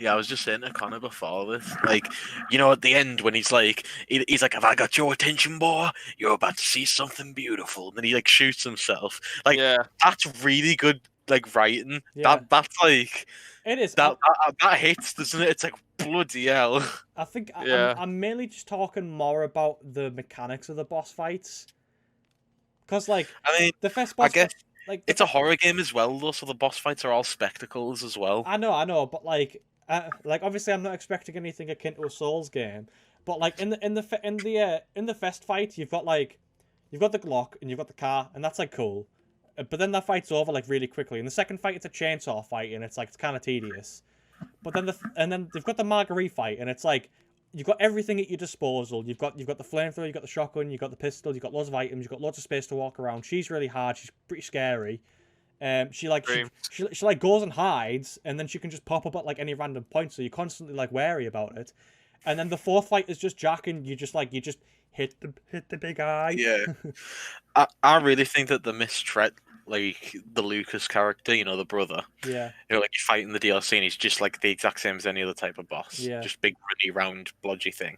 I was just saying to Connor before this, like, you know, at the end when he's like, "Have I got your attention, boy? You're about to see something beautiful," and then he like shoots himself. Like, that's really good, like writing. Yeah. That's like, it is that hits, doesn't it? It's like bloody hell. I think I'm mainly just talking more about the mechanics of the boss fights, because like I mean, the first boss, I guess. Like it's a horror game as well, though, so the boss fights are all spectacles as well. I know, but like obviously I'm not expecting anything akin to a Souls game, but like in the Fest fight, you've got the Glock and you've got the car, and that's like cool, but then that fight's over like really quickly. In the second fight, it's a chainsaw fight, and it's kind of tedious. But then then they've got the Marguerite fight, and it's like you've got everything at your disposal. You've got the flamethrower, you've got the shotgun, you've got the pistol, you've got loads of items, you've got loads of space to walk around. She's really hard. She's pretty scary. She like goes and hides, and then she can just pop up at like any random point, so you're constantly like wary about it. And then the fourth fight is just Jack, and you just hit the big eye. Yeah, I really think that the mistreat like the Lucas character, you know, the brother. Yeah. You know, like you fight in the DLC, and he's just like the exact same as any other type of boss. Yeah. Just big, runny, round, blodgy thing.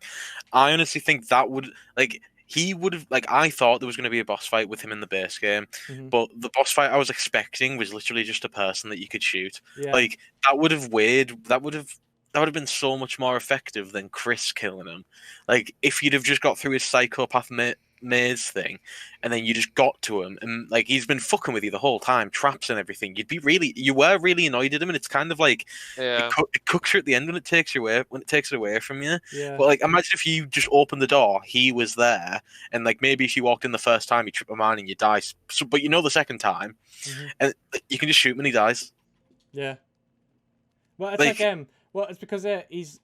I honestly think that would like. He would have I thought there was going to be a boss fight with him in the base game, but the boss fight I was expecting was literally just a person that you could shoot. Yeah. Like that would have been so much more effective than Chris killing him. Like if you'd have just got through his psychopath maze thing, and then you just got to him, and like he's been fucking with you the whole time, traps and everything. You were really annoyed at him, and it's kind of like it cooks you at the end when it takes it away from you. Yeah. But like imagine if you just opened the door, he was there, and like maybe if you walked in the first time, you trip a man and you die. So, but you know the second time, and you can just shoot him and he dies. Yeah. Well, it's it's because he's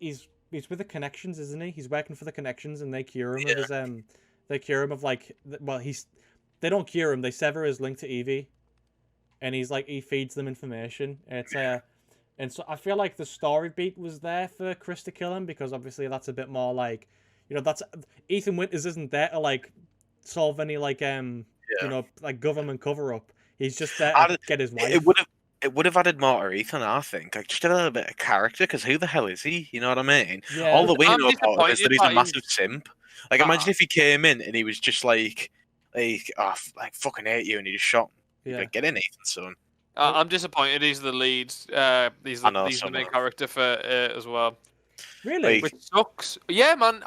with the connections, isn't he? He's working for the connections, and they cure him of his They cure him of they don't cure him. They sever his link to Evie, and he feeds them information. And so I feel like the story beat was there for Chris to kill him because obviously that's a bit more like, that's Ethan Winters isn't there to like solve any like like government cover up. He's just there to get his wife. It would have added more to Ethan, I think. Like, just a little bit of character, because who the hell is he? You know what I mean? Yeah. All that we know about him is that he's a massive simp. Like, imagine if he came in and he was just like, oh, I fucking hate you, and he just shot him. Yeah. Like, get in, Ethan, son. I'm disappointed. He's the lead. He's the main character for as well. Really? Which sucks. Yeah, man.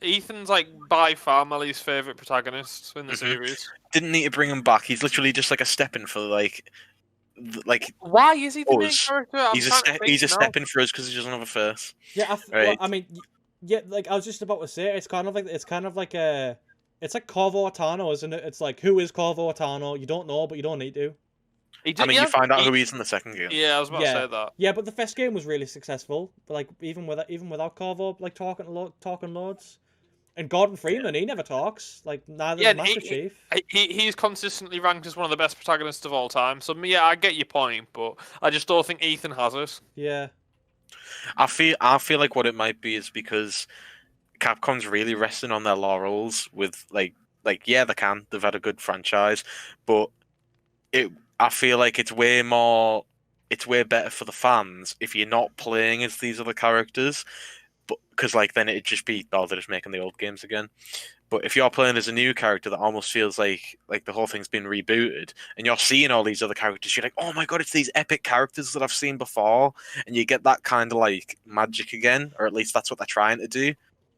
Ethan's like by far my least favorite protagonist in the series. Didn't need to bring him back. He's literally just like a step-in for like. Why is he the main character? He's a step in for us because he doesn't have a face. Yeah, I mean, yeah, like I was just about to say, it's kind of like it's like Corvo Attano, isn't it? It's like, who is Corvo Attano? You don't know, but you don't need to. You find out who he is in the second game. Yeah, I was about to say that. Yeah, but the first game was really successful. But like even without Corvo like talking loads. And Gordon Freeman, he never talks. Like neither does Master Chief. He's consistently ranked as one of the best protagonists of all time. So yeah, I get your point, but I just don't think Ethan has it. Yeah. I feel like what it might be is because Capcom's really resting on their laurels with like yeah, they've had a good franchise, but I feel like it's way better for the fans if you're not playing as these other characters. But because like then it'd just be they're just making the old games again. But if you're playing as a new character that almost feels like the whole thing's been rebooted, and you're seeing all these other characters, you're like, oh my god, it's these epic characters that I've seen before, and you get that kind of like magic again, or at least that's what they're trying to do.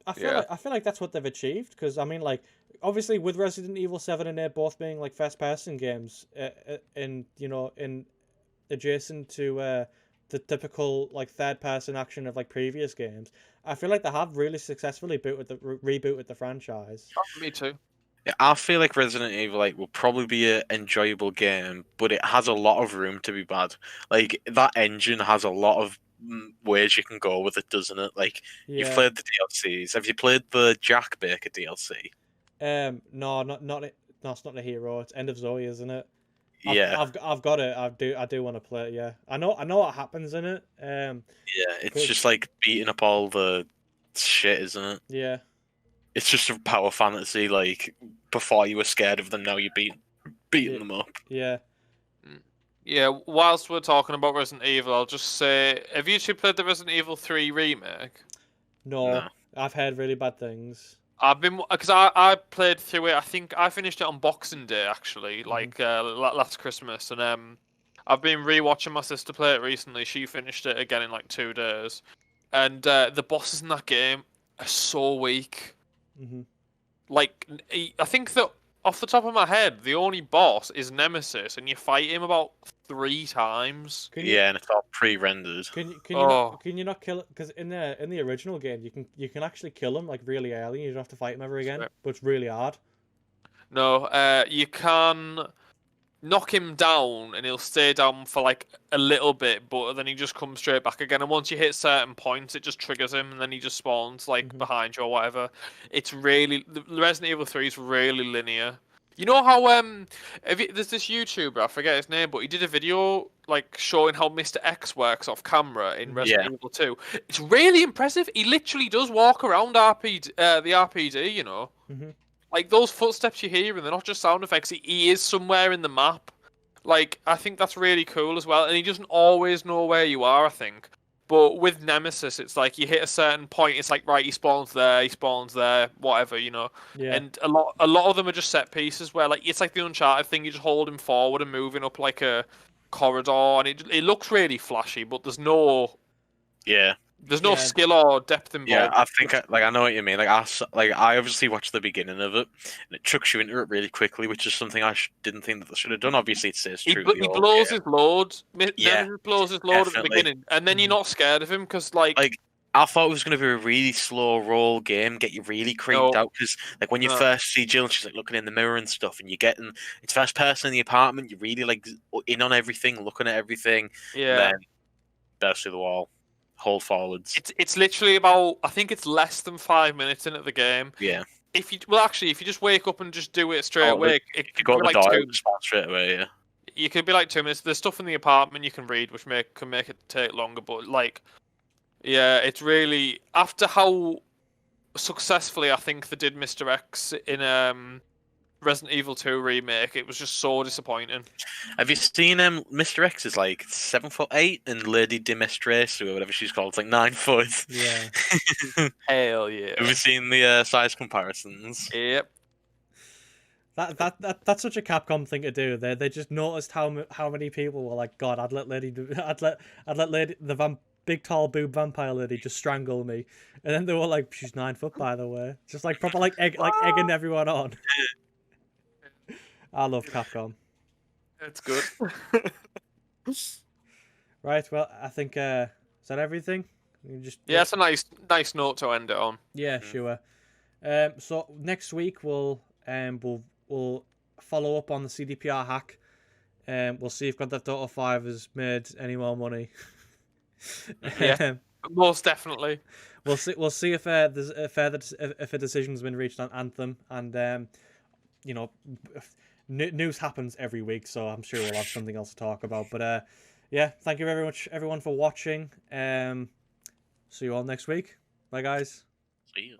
I feel like that's what they've achieved because I mean like obviously with Resident Evil 7 and 8 both being like first person games, in adjacent to the typical like third person action of like previous games. I feel like they have really successfully rebooted the franchise. Oh, me too. Yeah, I feel like Resident Evil 8 will probably be an enjoyable game, but it has a lot of room to be bad. Like that engine has a lot of ways you can go with it, doesn't it? Like you've played the DLCs. Have you played the Jack Baker DLC? No, it's not the hero. It's End of Zoe, isn't it? I've got it. I do want to play it. Yeah, I know what happens in it. Yeah, it's just like beating up all the shit, isn't it? Yeah, it's just a power fantasy. Like before you were scared of them, now you're beating them up. Yeah. Yeah. Whilst we're talking about Resident Evil, I'll just say, have you two played the Resident Evil 3 remake? No, I've heard really bad things. I've been because I played through it. I think I finished it on Boxing Day actually, like last Christmas, and I've been rewatching my sister play it recently. She finished it again in like 2 days, and the bosses in that game are so weak. Mm-hmm. Like I think that off the top of my head, the only boss is Nemesis, and you fight him about 3 times. And it's all pre-rendered. Can you not kill it? Because in the original game, you can actually kill him like really early. You don't have to fight him ever again, but it's really hard. No, you can knock him down, and he'll stay down for like a little bit, but then he just comes straight back again. And once you hit certain points, it just triggers him, and then he just spawns like behind you or whatever. It's really Resident Evil 3 is really linear. You know how there's this YouTuber, I forget his name, but he did a video like showing how Mr. X works off camera in Resident Evil 2. It's really impressive. He literally does walk around the RPD, you know. Mm-hmm. Like those footsteps you hear, and they're not just sound effects. He is somewhere in the map. Like I think that's really cool as well. And he doesn't always know where you are, I think. But with Nemesis, it's like you hit a certain point, it's like right, he spawns there, whatever, you know. Yeah. And a lot of them are just set pieces where like it's like the Uncharted thing. You just hold him forward and moving up like a corridor, and it looks really flashy, but there's no skill or depth involved. Yeah, I think I know what you mean. I obviously watched the beginning of it, and it chucks you into it really quickly, which is something I didn't think that they should have done. Obviously, it stays true. He blows his load. Nemesis blows his load at the beginning, and then you're not scared of him because like I thought it was going to be a really slow roll game, get you really creeped out because like when you first see Jill, she's like looking in the mirror and stuff, and it's first person in the apartment. You're really like in on everything, looking at everything. Yeah. And then burst through the wall. Hold forwards. It's literally about, I think it's less than 5 minutes into the game. Yeah. If you just wake up and just do it straight away, it could go to the door, it would spawn straight away. Yeah. you could be like 2 minutes. There's stuff in the apartment you can read, which can make it take longer. But like, yeah, it's really after how successfully I think they did Mr. X in Resident Evil 2 remake. It was just so disappointing. Have you seen Mr. X is like 7'8" and Lady Dimitrescu or whatever she's called is like 9 foot. Yeah. Hell yeah. Have you seen the size comparisons? Yep. That's such a Capcom thing to do. They just noticed how many people were like, God, I'd let Lady big tall boob vampire lady just strangle me, and then they were like, she's 9 foot by the way, just like proper egging everyone on. I love Capcom. It's good. Right, well, I think is that everything? Yeah, it's a nice note to end it on. Yeah, sure. So next week we'll follow up on the CDPR hack. We'll see if Grand Theft Auto 5 has made any more money. Yeah, most definitely. We'll see if if a decision's been reached on Anthem, and news happens every week, so I'm sure we'll have something else to talk about. But yeah, thank you very much everyone for watching. See you all next week. Bye guys. See you.